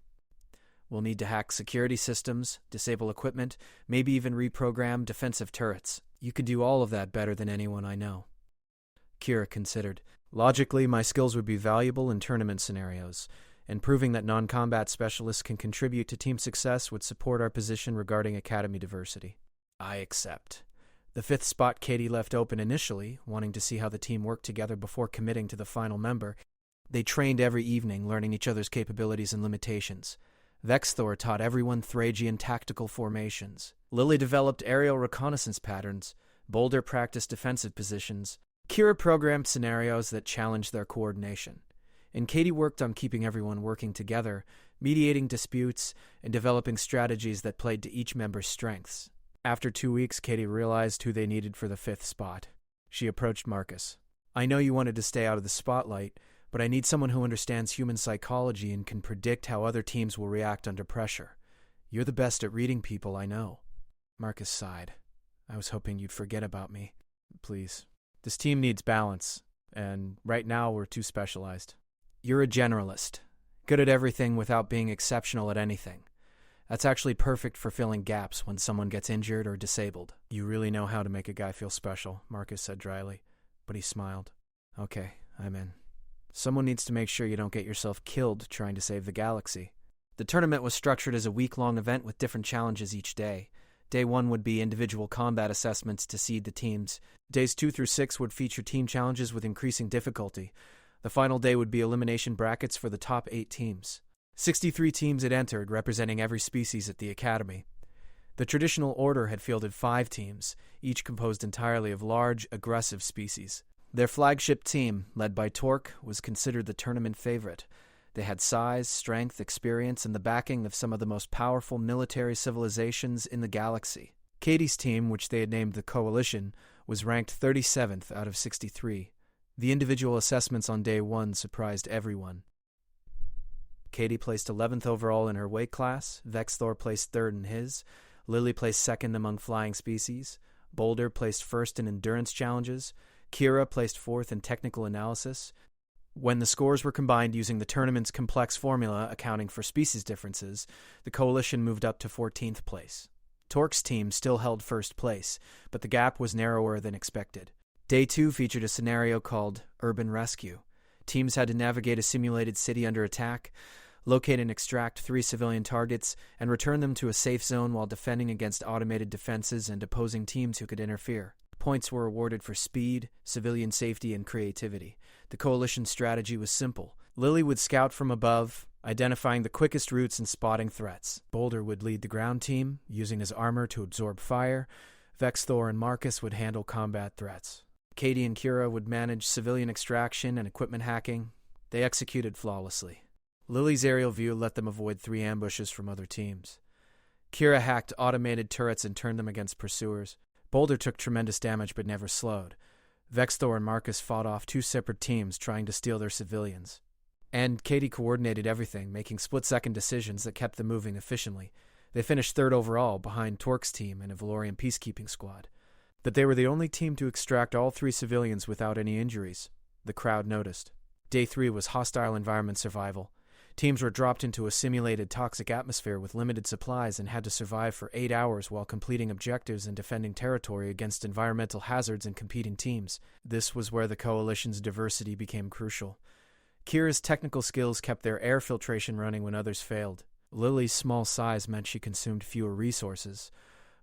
We'll need to hack security systems, disable equipment, maybe even reprogram defensive turrets. You could do all of that better than anyone I know. Kira considered. Logically, my skills would be valuable in tournament scenarios, and proving that non-combat specialists can contribute to team success would support our position regarding Academy diversity. I accept. The fifth spot Katie left open initially, wanting to see how the team worked together before committing to the final member. They trained every evening, learning each other's capabilities and limitations. Vexthor taught everyone Thragian tactical formations. Lily developed aerial reconnaissance patterns. Boulder practiced defensive positions. Kira programmed scenarios that challenged their coordination. And Katie worked on keeping everyone working together, mediating disputes, and developing strategies that played to each member's strengths. After 2 weeks, Katie realized who they needed for the fifth spot. She approached Marcus. I know you wanted to stay out of the spotlight, but I need someone who understands human psychology and can predict how other teams will react under pressure. You're the best at reading people I know. Marcus sighed. I was hoping you'd forget about me. Please. This team needs balance, and right now we're too specialized. You're a generalist, good at everything without being exceptional at anything. That's actually perfect for filling gaps when someone gets injured or disabled. You really know how to make a guy feel special, Marcus said dryly, but he smiled. Okay, I'm in. Someone needs to make sure you don't get yourself killed trying to save the galaxy. The tournament was structured as a week-long event with different challenges each day. Day 1 would be individual combat assessments to seed the teams. Days 2 through 6 would feature team challenges with increasing difficulty. The final day would be elimination brackets for the top 8 teams. 63 teams had entered, representing every species at the Academy. The traditional order had fielded 5 teams, each composed entirely of large, aggressive species. Their flagship team, led by Torque, was considered the tournament favorite. They had size, strength, experience, and the backing of some of the most powerful military civilizations in the galaxy. Katie's team, which they had named the Coalition, was ranked 37th out of 63. The individual assessments on day 1 surprised everyone. Katie placed 11th overall in her weight class, Vexthor placed 3rd in his, Lily placed 2nd among flying species, Boulder placed 1st in endurance challenges, Kira placed 4th in technical analysis. When the scores were combined using the tournament's complex formula accounting for species differences, the Coalition moved up to 14th place. Torque's team still held 1st place, but the gap was narrower than expected. Day 2 featured a scenario called Urban Rescue. Teams had to navigate a simulated city under attack, locate and extract 3 civilian targets, and return them to a safe zone while defending against automated defenses and opposing teams who could interfere. Points were awarded for speed, civilian safety, and creativity. The Coalition's strategy was simple. Lily would scout from above, identifying the quickest routes and spotting threats. Boulder would lead the ground team, using his armor to absorb fire. Vexthor and Marcus would handle combat threats. Katie and Kira would manage civilian extraction and equipment hacking. They executed flawlessly. Lily's aerial view let them avoid 3 ambushes from other teams. Kira hacked automated turrets and turned them against pursuers. Boulder took tremendous damage but never slowed. Vexthor and Marcus fought off 2 separate teams trying to steal their civilians. And Katie coordinated everything, making split-second decisions that kept them moving efficiently. They finished 3rd overall, behind Torque's team and a Valorian peacekeeping squad. But they were the only team to extract all 3 civilians without any injuries. The crowd noticed. Day 3 was hostile environment survival. Teams were dropped into a simulated toxic atmosphere with limited supplies and had to survive for 8 hours while completing objectives and defending territory against environmental hazards and competing teams. This was where the Coalition's diversity became crucial. Kira's technical skills kept their air filtration running when others failed. Lily's small size meant she consumed fewer resources.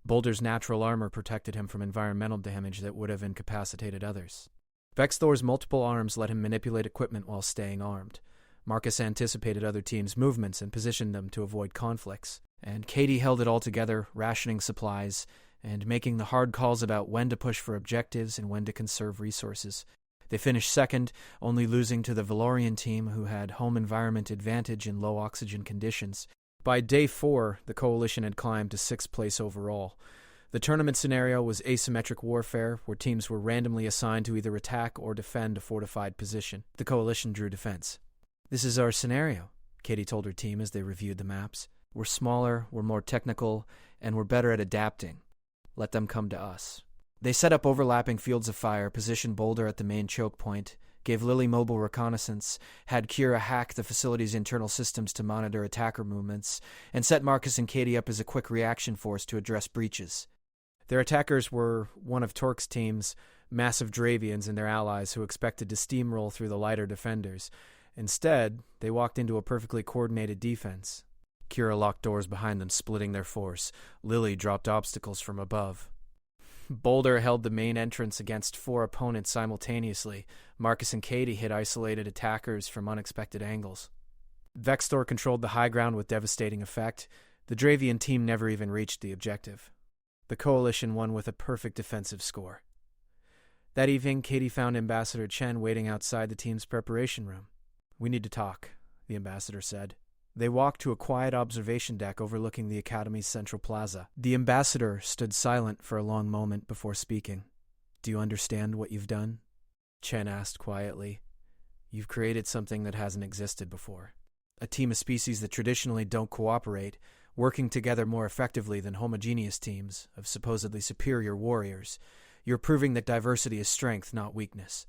Boulder's natural armor protected him from environmental damage that would have incapacitated others. Vexthor's multiple arms let him manipulate equipment while staying armed. Marcus anticipated other teams' movements and positioned them to avoid conflicts. And Katie held it all together, rationing supplies, and making the hard calls about when to push for objectives and when to conserve resources. They finished second, only losing to the Valorian team who had home environment advantage in low oxygen conditions. By day 4, the Coalition had climbed to 6th place overall. The tournament scenario was asymmetric warfare, where teams were randomly assigned to either attack or defend a fortified position. The Coalition drew defense. "This is our scenario," Katie told her team as they reviewed the maps. "We're smaller, we're more technical, and we're better at adapting. Let them come to us." They set up overlapping fields of fire, positioned Boulder at the main choke point, gave Lily mobile reconnaissance, had Kira hack the facility's internal systems to monitor attacker movements, and set Marcus and Katie up as a quick reaction force to address breaches. Their attackers were one of Torque's team's massive Dravians and their allies who expected to steamroll through the lighter defenders. Instead, they walked into a perfectly coordinated defense. Kira locked doors behind them, splitting their force. Lily dropped obstacles from above. Boulder held the main entrance against 4 opponents simultaneously. Marcus and Katie hit isolated attackers from unexpected angles. Vextor controlled the high ground with devastating effect. The Dravian team never even reached the objective. The Coalition won with a perfect defensive score. That evening, Katie found Ambassador Chen waiting outside the team's preparation room. "We need to talk," the ambassador said. They walked to a quiet observation deck overlooking the Academy's central plaza. The ambassador stood silent for a long moment before speaking. "Do you understand what you've done?" Chen asked quietly. "You've created something that hasn't existed before. A team of species that traditionally don't cooperate, working together more effectively than homogeneous teams of supposedly superior warriors. You're proving that diversity is strength, not weakness.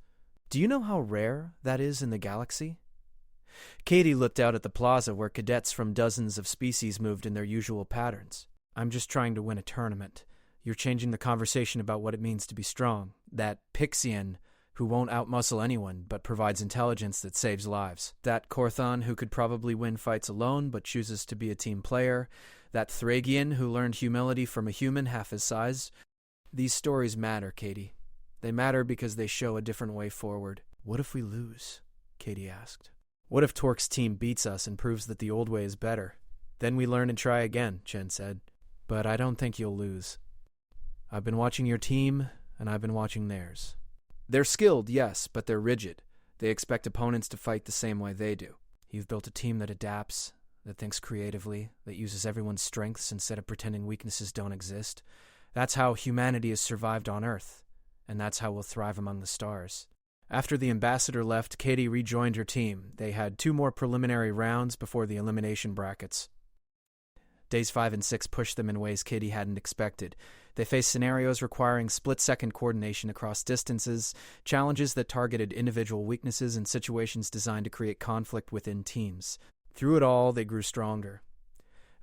Do you know how rare that is in the galaxy?" Katie looked out at the plaza where cadets from dozens of species moved in their usual patterns. "I'm just trying to win a tournament. You're changing the conversation about what it means to be strong. That Pixian who won't outmuscle anyone but provides intelligence that saves lives. That Korthon who could probably win fights alone but chooses to be a team player. That Thragian who learned humility from a human half his size. These stories matter, Katie. They matter because they show a different way forward." "What if we lose?" Katie asked. "What if Torque's team beats us and proves that the old way is better? Then we learn and try again," Chen said. "But I don't think you'll lose. I've been watching your team, and I've been watching theirs. They're skilled, yes, but they're rigid. They expect opponents to fight the same way they do. You've built a team that adapts, that thinks creatively, that uses everyone's strengths instead of pretending weaknesses don't exist. That's how humanity has survived on Earth, and that's how we'll thrive among the stars." After the ambassador left, Katie rejoined her team. They had 2 more preliminary rounds before the elimination brackets. Days 5 and 6 pushed them in ways Katie hadn't expected. They faced scenarios requiring split-second coordination across distances, challenges that targeted individual weaknesses, and situations designed to create conflict within teams. Through it all, they grew stronger.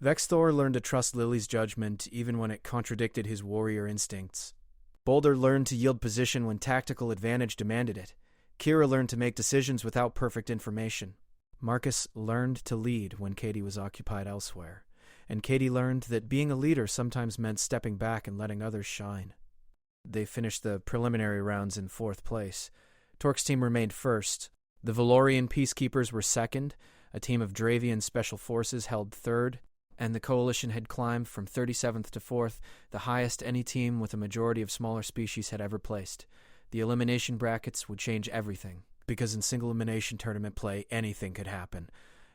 Vextor learned to trust Lily's judgment even when it contradicted his warrior instincts. Boulder learned to yield position when tactical advantage demanded it. Kira learned to make decisions without perfect information. Marcus learned to lead when Katie was occupied elsewhere. And Katie learned that being a leader sometimes meant stepping back and letting others shine. They finished the preliminary rounds in 4th place. Torque's team remained first. The Valorian Peacekeepers were second. A team of Dravian Special Forces held third. And the Coalition had climbed from 37th to 4th, the highest any team with a majority of smaller species had ever placed. The elimination brackets would change everything, because in single elimination tournament play, anything could happen.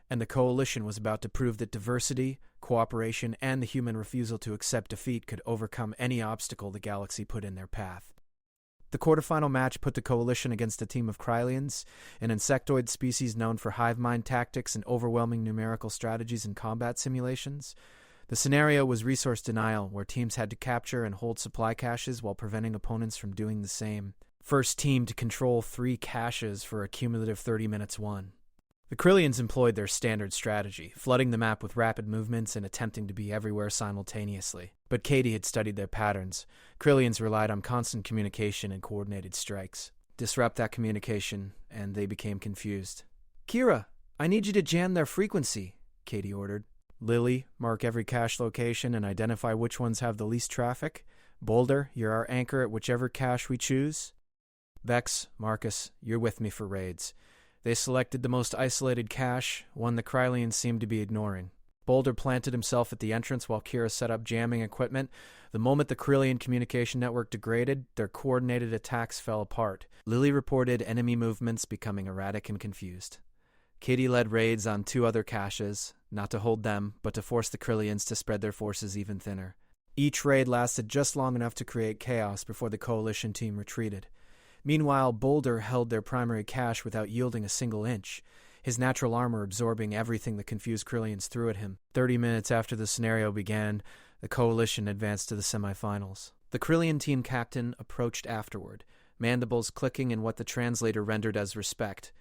And the Coalition was about to prove that diversity, cooperation, and the human refusal to accept defeat could overcome any obstacle the galaxy put in their path. The quarterfinal match put the Coalition against a team of Krylians, an insectoid species known for hive mind tactics and overwhelming numerical strategies in combat simulations. The scenario was resource denial, where teams had to capture and hold supply caches while preventing opponents from doing the same. First team to control 3 caches for a cumulative 30 minutes won. The Krylians employed their standard strategy, flooding the map with rapid movements and attempting to be everywhere simultaneously. But Katie had studied their patterns. Krylians relied on constant communication and coordinated strikes. Disrupt that communication, and they became confused. "Kira, I need you to jam their frequency," Katie ordered. "Lily, mark every cache location and identify which ones have the least traffic. Boulder, you're our anchor at whichever cache we choose. Vex, Marcus, you're with me for raids." They selected the most isolated cache, one the Krylians seemed to be ignoring. Boulder planted himself at the entrance while Kira set up jamming equipment. The moment the Corellian communication network degraded, their coordinated attacks fell apart. Lily reported enemy movements becoming erratic and confused. Katie led raids on 2 other caches, not to hold them, but to force the Corellians to spread their forces even thinner. Each raid lasted just long enough to create chaos before the Coalition team retreated. Meanwhile, Boulder held their primary cache without yielding a single inch, his natural armor absorbing everything the confused Corellians threw at him. 30 minutes after the scenario began, the Coalition advanced to the semifinals. The Corellian team captain approached afterward, mandibles clicking in what the translator rendered as respect.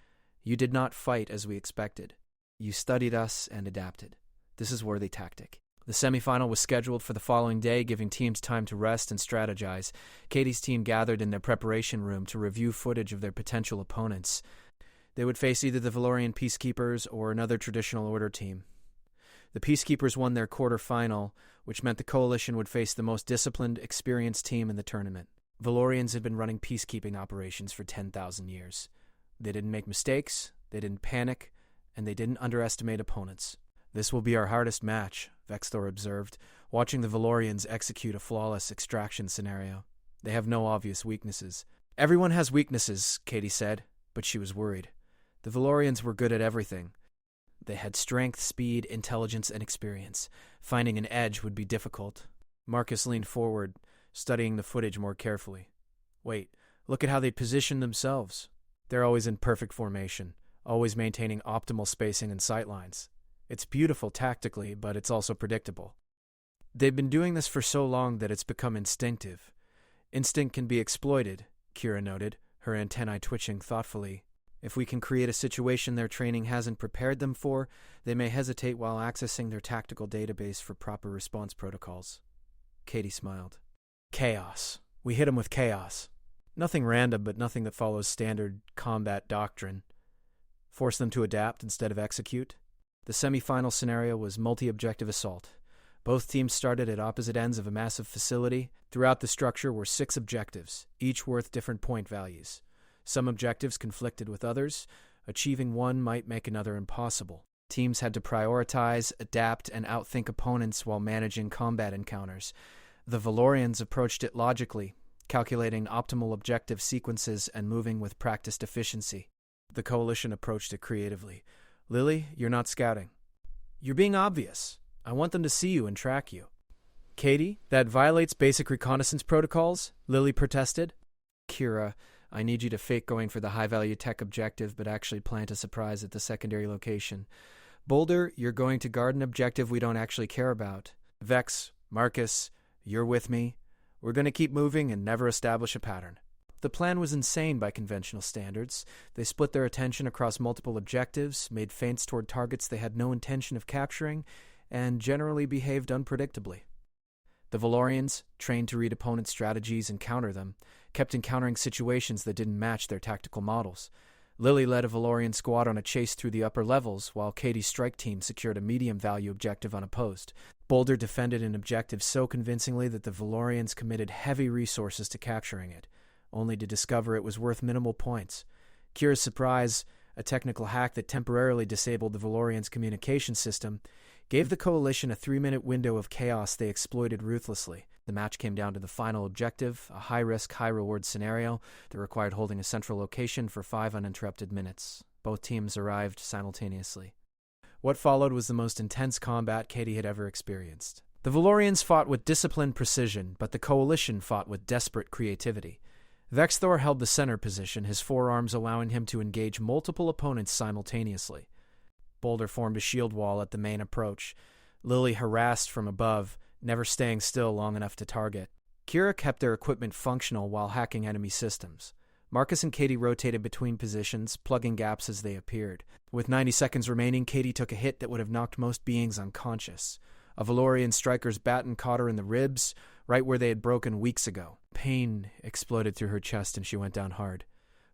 "You did not fight as we expected. You studied us and adapted. This is worthy tactic." The semifinal was scheduled for the following day, giving teams time to rest and strategize. Katie's team gathered in their preparation room to review footage of their potential opponents. They would face either the Valorian Peacekeepers or another traditional order team. The Peacekeepers won their quarter-final, which meant the Coalition would face the most disciplined, experienced team in the tournament. Valorians had been running peacekeeping operations for 10,000 years. They didn't make mistakes, they didn't panic, and they didn't underestimate opponents. "This will be our hardest match," Vexthor observed, watching the Valorians execute a flawless extraction scenario. "They have no obvious weaknesses." "Everyone has weaknesses," Katie said, but she was worried. The Valorians were good at everything. They had strength, speed, intelligence, and experience. Finding an edge would be difficult. Marcus leaned forward, studying the footage more carefully. "Wait, look at how they position themselves. They're always in perfect formation, always maintaining optimal spacing and sightlines. It's beautiful tactically, but it's also predictable. They've been doing this for so long that it's become instinctive. Instinct can be exploited," Kira noted, her antennae twitching thoughtfully. "If we can create a situation their training hasn't prepared them for, they may hesitate while accessing their tactical database for proper response protocols." Katie smiled. "Chaos. We hit them with chaos. Nothing random, but nothing that follows standard combat doctrine. Force them to adapt instead of execute." The semi-final scenario was multi-objective assault. Both teams started at opposite ends of a massive facility. Throughout the structure were 6 objectives, each worth different point values. Some objectives conflicted with others. Achieving one might make another impossible. Teams had to prioritize, adapt, and outthink opponents while managing combat encounters. The Valorians approached it logically, calculating optimal objective sequences and moving with practiced efficiency. The Coalition approached it creatively. "Lily, you're not scouting. You're being obvious. I want them to see you and track you." "Katie, that violates basic reconnaissance protocols," Lily protested. "Kira, I need you to fake going for the high-value tech objective, but actually plant a surprise at the secondary location. Boulder, you're going to guard an objective we don't actually care about. Vex, Marcus, you're with me. We're going to keep moving and never establish a pattern." The plan was insane by conventional standards. They split their attention across multiple objectives, made feints toward targets they had no intention of capturing, and generally behaved unpredictably. The Valorians, trained to read opponents' strategies and counter them, kept encountering situations that didn't match their tactical models. Lily led a Valorian squad on a chase through the upper levels, while Katie's strike team secured a medium-value objective unopposed. Boulder defended an objective so convincingly that the Valorians committed heavy resources to capturing it, only to discover it was worth minimal points. Kira's surprise, a technical hack that temporarily disabled the Valorians' communication system, gave the Coalition a 3-minute window of chaos they exploited ruthlessly. The match came down to the final objective, a high-risk, high-reward scenario that required holding a central location for 5 uninterrupted minutes. Both teams arrived simultaneously. What followed was the most intense combat Katie had ever experienced. The Valorians fought with disciplined precision, but the Coalition fought with desperate creativity. Vexthor held the center position, his forearms allowing him to engage multiple opponents simultaneously. Boulder formed a shield wall at the main approach. Lily harassed from above, never staying still long enough to target. Kira kept their equipment functional while hacking enemy systems. Marcus and Katie rotated between positions, plugging gaps as they appeared. With 90 seconds remaining, Katie took a hit that would have knocked most beings unconscious. A Valorian striker's baton caught her in the ribs, right where they had broken weeks ago. Pain exploded through her chest and she went down hard.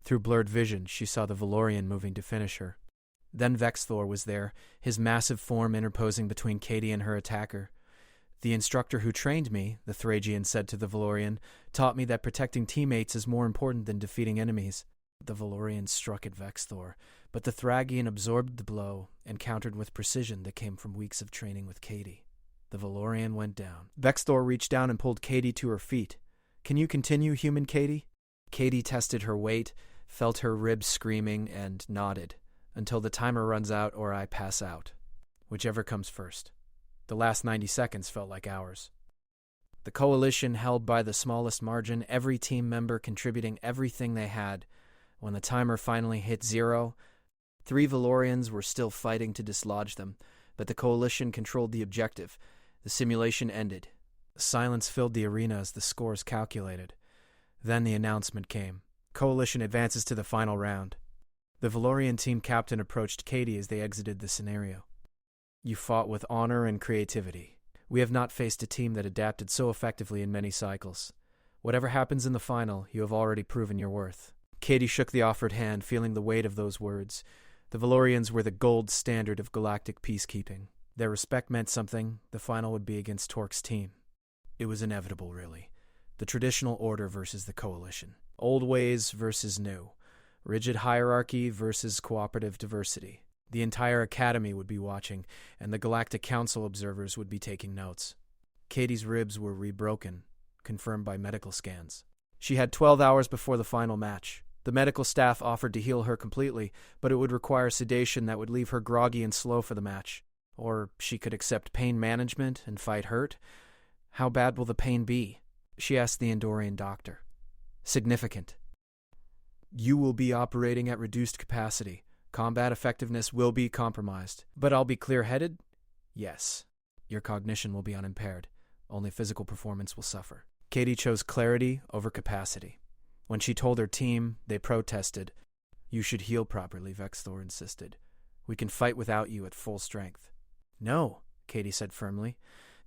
Through blurred vision, she saw the Valorian moving to finish her. Then Vexthor was there, his massive form interposing between Katie and her attacker. "The instructor who trained me," the Thragian said to the Valorian, "taught me that protecting teammates is more important than defeating enemies." The Valorian struck at Vexthor, but the Thragian absorbed the blow and countered with precision that came from weeks of training with Katie. The Valorian went down. Vexthor reached down and pulled Katie to her feet. "Can you continue, human Katie?" Katie tested her weight, felt her ribs screaming, and nodded. "Until the timer runs out or I pass out. Whichever comes first." The last 90 seconds felt like hours. The coalition held by the smallest margin, every team member contributing everything they had. When the timer finally hit 0, 3 Valorians were still fighting to dislodge them, but the coalition controlled the objective. The simulation ended. Silence filled the arena as the scores calculated. Then the announcement came. Coalition advances to the final round. The Valorian team captain approached Katie as they exited the scenario. "You fought with honor and creativity. We have not faced a team that adapted so effectively in many cycles. Whatever happens in the final, you have already proven your worth." Katie shook the offered hand, feeling the weight of those words. The Valorians were the gold standard of galactic peacekeeping. Their respect meant something. The final would be against Torque's team. It was inevitable, really. The traditional order versus the coalition. Old ways versus new. Rigid hierarchy versus cooperative diversity. The entire academy would be watching, and the Galactic Council observers would be taking notes. Katie's ribs were rebroken, confirmed by medical scans. She had 12 hours before the final match. The medical staff offered to heal her completely, but it would require sedation that would leave her groggy and slow for the match. Or she could accept pain management and fight hurt. "How bad will the pain be?" she asked the Andorian doctor. "Significant. You will be operating at reduced capacity. Combat effectiveness will be compromised. But I'll be clear-headed? Yes. Your cognition will be unimpaired. Only physical performance will suffer." Katie chose clarity over capacity. When she told her team, they protested. "You should heal properly," Vexthor insisted. "We can fight without you at full strength." "No," Katie said firmly.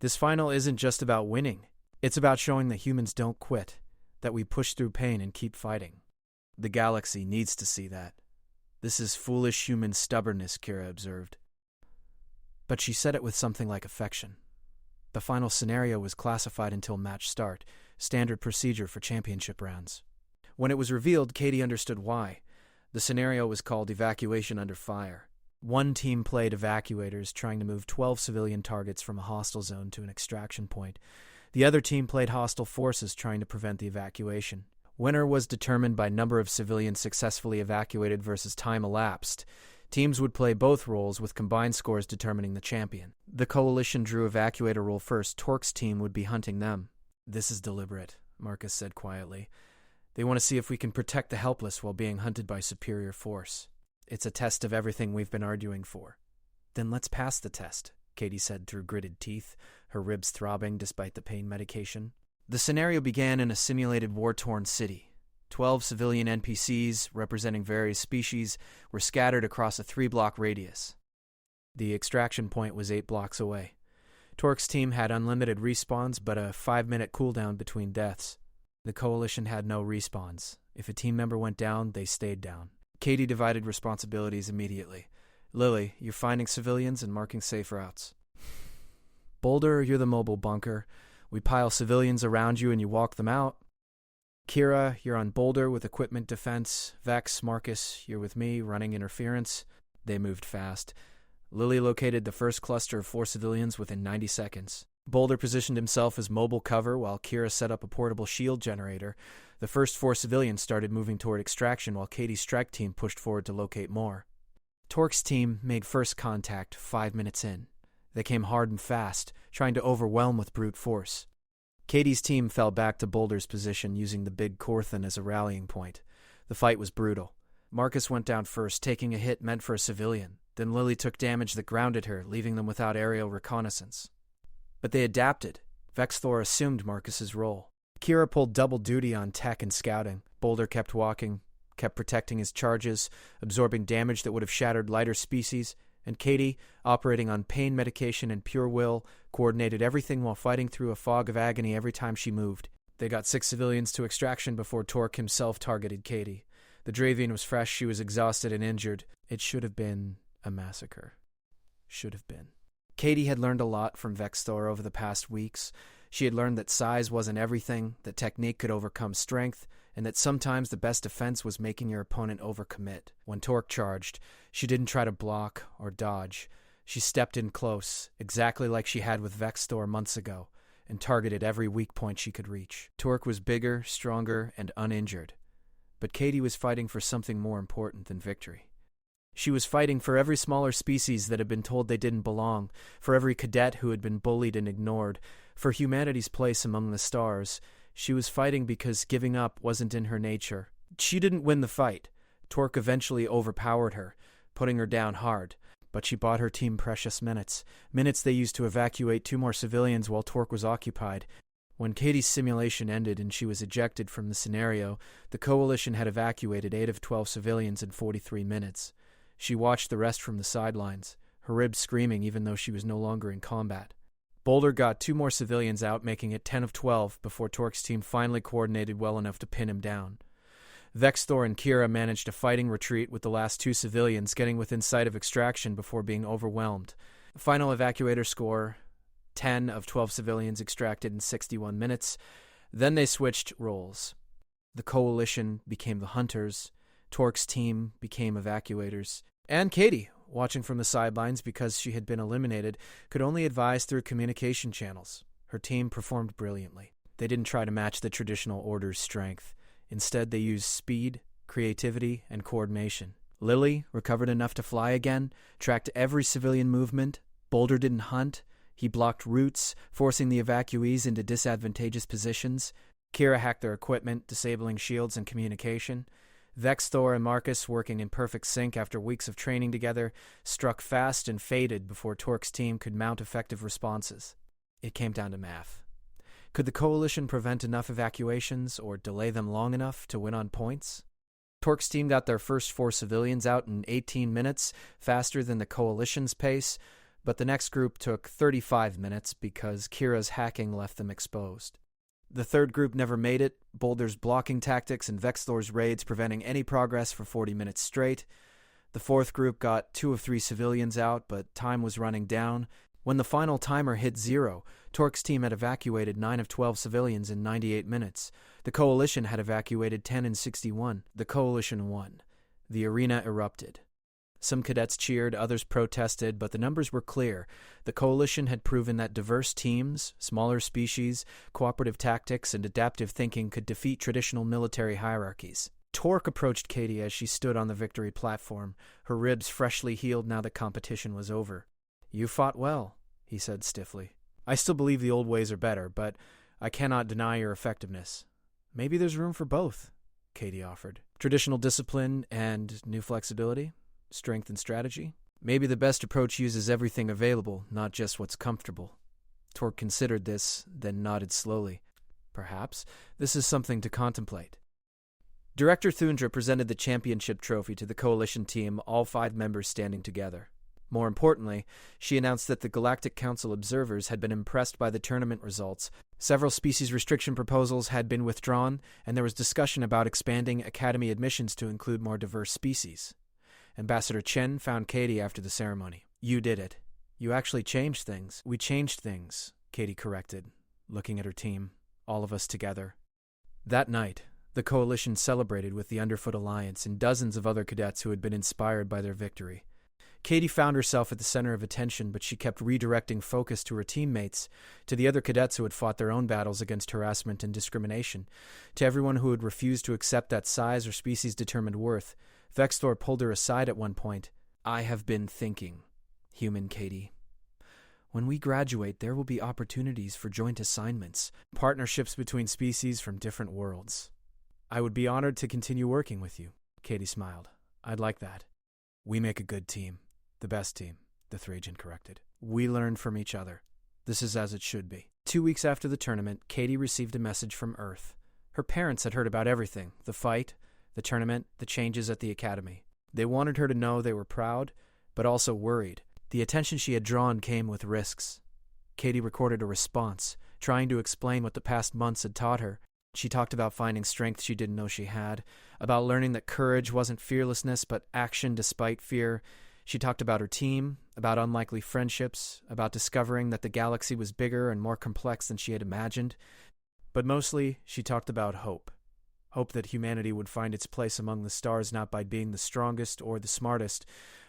"This final isn't just about winning. It's about showing that humans don't quit, that we push through pain and keep fighting. The galaxy needs to see that. This is foolish human stubbornness," Kira observed. But she said it with something like affection. The final scenario was classified until match start, standard procedure for championship rounds. When it was revealed, Katie understood why. The scenario was called Evacuation Under Fire. One team played evacuators, trying to move 12 civilian targets from a hostile zone to an extraction point. The other team played hostile forces, trying to prevent the evacuation. Winner was determined by number of civilians successfully evacuated versus time elapsed. Teams would play both roles, with combined scores determining the champion. The coalition drew evacuator role first. Torque's team would be hunting them. "This is deliberate," Marcus said quietly. "They want to see if we can protect the helpless while being hunted by superior force. It's a test of everything we've been arguing for." "Then let's pass the test," Katie said through gritted teeth, her ribs throbbing despite the pain medication. The scenario began in a simulated war-torn city. 12 civilian NPCs, representing various species, were scattered across a 3-block radius. The extraction point was 8 blocks away. Torque's team had unlimited respawns, but a 5-minute cooldown between deaths. The coalition had no respawns. If a team member went down, they stayed down. Katie divided responsibilities immediately. "Lily, you're finding civilians and marking safe routes. Boulder, you're the mobile bunker. We pile civilians around you and you walk them out. Kira, you're on Boulder with equipment defense. Vex, Marcus, you're with me, running interference." They moved fast. Lily located the first cluster of 4 civilians within 90 seconds. Boulder positioned himself as mobile cover while Kira set up a portable shield generator. The first 4 civilians started moving toward extraction while Katie's strike team pushed forward to locate more. Torque's team made first contact 5 minutes in. They came hard and fast, trying to overwhelm with brute force. Katie's team fell back to Boulder's position, using the big Corthan as a rallying point. The fight was brutal. Marcus went down first, taking a hit meant for a civilian. Then Lily took damage that grounded her, leaving them without aerial reconnaissance. But they adapted. Vexthor assumed Marcus's role. Kira pulled double duty on tech and scouting. Boulder kept walking, kept protecting his charges, absorbing damage that would have shattered lighter species, and Katie, operating on pain medication and pure will, coordinated everything while fighting through a fog of agony every time she moved. They got 6 civilians to extraction before Torque himself targeted Katie. The Dravian was fresh, she was exhausted and injured. It should have been a massacre. Should have been. Katie had learned a lot from Vexthor over the past weeks. She had learned that size wasn't everything, that technique could overcome strength, and that sometimes the best defense was making your opponent overcommit. When Torque charged, she didn't try to block or dodge. She stepped in close, exactly like she had with Vextor months ago, and targeted every weak point she could reach. Torque was bigger, stronger, and uninjured. But Katie was fighting for something more important than victory. She was fighting for every smaller species that had been told they didn't belong, for every cadet who had been bullied and ignored, for humanity's place among the stars. She was fighting because giving up wasn't in her nature. She didn't win the fight. Torque eventually overpowered her, putting her down hard. But she bought her team precious minutes they used to evacuate 2 more civilians while Torque was occupied. When Katie's simulation ended and she was ejected from the scenario, the Coalition had evacuated 8 of 12 civilians in 43 minutes. She watched the rest from the sidelines, her ribs screaming even though she was no longer in combat. Boulder got 2 more civilians out, making it 10 of 12 before Torque's team finally coordinated well enough to pin him down. Vextor and Kira managed a fighting retreat with the last 2 civilians getting within sight of extraction before being overwhelmed. The final evacuator score, 10 of 12 civilians extracted in 61 minutes. Then they switched roles. The Coalition became the hunters, Torque's team became evacuators, and Katie, watching from the sidelines because she had been eliminated, could only advise through communication channels. Her team performed brilliantly. They didn't try to match the traditional Order's strength. Instead, they used speed, creativity, and coordination. Lily recovered enough to fly again, tracked every civilian movement. Boulder didn't hunt. He blocked routes, forcing the evacuees into disadvantageous positions. Kira hacked their equipment, disabling shields and communication. Vextor and Marcus, working in perfect sync after weeks of training together, struck fast and faded before Torque's team could mount effective responses. It came down to math. Could the Coalition prevent enough evacuations or delay them long enough to win on points? Torque's team got their first 4 civilians out in 18 minutes, faster than the Coalition's pace, but the next group took 35 minutes because Kira's hacking left them exposed. The third group never made it, Boulder's blocking tactics and Vextor's raids preventing any progress for 40 minutes straight. The fourth group got 2 of 3 civilians out, but time was running down. When the final timer hit 0, Torque's team had evacuated 9 of 12 civilians in 98 minutes. The Coalition had evacuated 10 in 61. The Coalition won. The arena erupted. Some cadets cheered, others protested, but the numbers were clear. The Coalition had proven that diverse teams, smaller species, cooperative tactics, and adaptive thinking could defeat traditional military hierarchies. Torque approached Katie as she stood on the victory platform, her ribs freshly healed now that competition was over. "You fought well," he said stiffly. "I still believe the old ways are better, but I cannot deny your effectiveness." "Maybe there's room for both," Katie offered. "Traditional discipline and new flexibility? Strength and strategy? Maybe the best approach uses everything available, not just what's comfortable." Torque considered this, then nodded slowly. "Perhaps this is something to contemplate." Director Thundra presented the championship trophy to the Coalition team, all 5 members standing together. More importantly, she announced that the Galactic Council observers had been impressed by the tournament results. Several species restriction proposals had been withdrawn, and there was discussion about expanding Academy admissions to include more diverse species. Ambassador Chen found Katie after the ceremony. "You did it. You actually changed things." "We changed things," Katie corrected, looking at her team, all of us together. That night, the Coalition celebrated with the Underfoot Alliance and dozens of other cadets who had been inspired by their victory. Katie found herself at the center of attention, but she kept redirecting focus to her teammates, to the other cadets who had fought their own battles against harassment and discrimination, to everyone who had refused to accept that size or species-determined worth. Vextor pulled her aside at one point. "I have been thinking, human Katie. When we graduate, there will be opportunities for joint assignments, partnerships between species from different worlds. I would be honored to continue working with you." Katie smiled. "I'd like that." "We make a good team. The best team," the Thracian corrected. "We learn from each other. This is as it should be." 2 weeks after the tournament, Katie received a message from Earth. Her parents had heard about everything: the fight, the tournament, the changes at the Academy. They wanted her to know they were proud, but also worried. The attention she had drawn came with risks. Katie recorded a response, trying to explain what the past months had taught her. She talked about finding strength she didn't know she had, about learning that courage wasn't fearlessness but action despite fear. She talked about her team, about unlikely friendships, about discovering that the galaxy was bigger and more complex than she had imagined. But mostly, she talked about hope. Hope that humanity would find its place among the stars not by being the strongest or the smartest,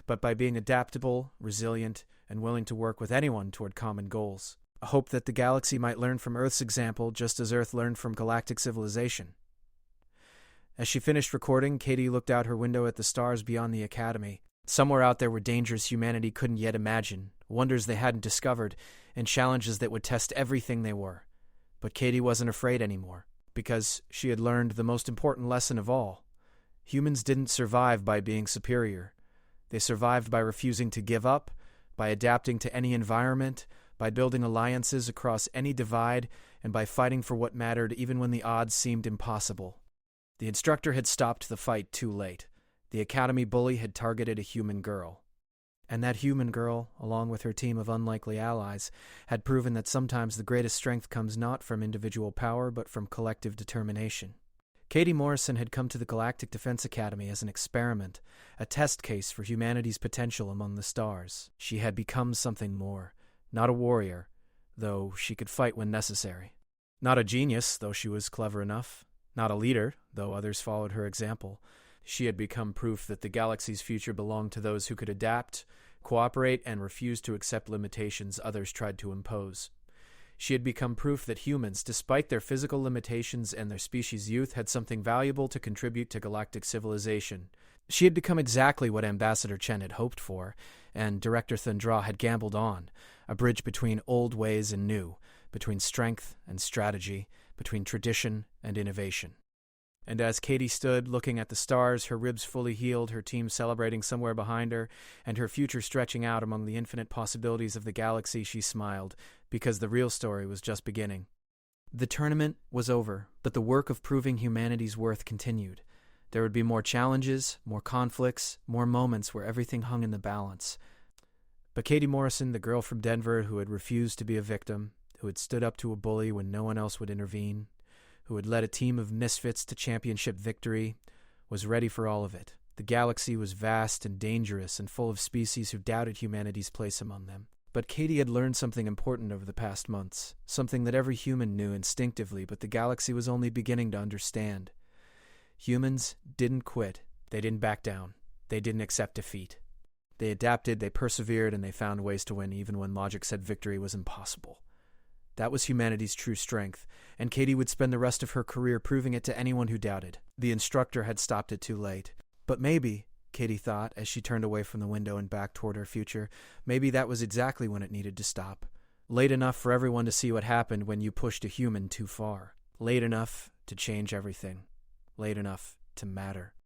but by being adaptable, resilient, and willing to work with anyone toward common goals. A hope that the galaxy might learn from Earth's example just as Earth learned from galactic civilization. As she finished recording, Katie looked out her window at the stars beyond the Academy. Somewhere out there were dangers humanity couldn't yet imagine, wonders they hadn't discovered, and challenges that would test everything they were. But Katie wasn't afraid anymore, because she had learned the most important lesson of all. Humans didn't survive by being superior. They survived by refusing to give up, by adapting to any environment, by building alliances across any divide, and by fighting for what mattered even when the odds seemed impossible. The instructor had stopped the fight too late. The Academy bully had targeted a human girl. And that human girl, along with her team of unlikely allies, had proven that sometimes the greatest strength comes not from individual power but from collective determination. Katie Morrison had come to the Galactic Defense Academy as an experiment, a test case for humanity's potential among the stars. She had become something more. Not a warrior, though she could fight when necessary. Not a genius, though she was clever enough. Not a leader, though others followed her example. She had become proof that the galaxy's future belonged to those who could adapt, cooperate, and refuse to accept limitations others tried to impose. She had become proof that humans, despite their physical limitations and their species' youth, had something valuable to contribute to galactic civilization. She had become exactly what Ambassador Chen had hoped for, and Director Thundra had gambled on, a bridge between old ways and new, between strength and strategy, between tradition and innovation. And as Katie stood, looking at the stars, her ribs fully healed, her team celebrating somewhere behind her, and her future stretching out among the infinite possibilities of the galaxy, she smiled, because the real story was just beginning. The tournament was over, but the work of proving humanity's worth continued. There would be more challenges, more conflicts, more moments where everything hung in the balance. But Katie Morrison, the girl from Denver who had refused to be a victim, who had stood up to a bully when no one else would intervene, who had led a team of misfits to championship victory, was ready for all of it. The galaxy was vast and dangerous and full of species who doubted humanity's place among them. But Katie had learned something important over the past months, something that every human knew instinctively, but the galaxy was only beginning to understand. Humans didn't quit. They didn't back down. They didn't accept defeat. They adapted, they persevered, and they found ways to win even when logic said victory was impossible. That was humanity's true strength, and Katie would spend the rest of her career proving it to anyone who doubted. The instructor had stopped it too late. But maybe, Katie thought as she turned away from the window and back toward her future, maybe that was exactly when it needed to stop. Late enough for everyone to see what happened when you pushed a human too far. Late enough to change everything. Late enough to matter.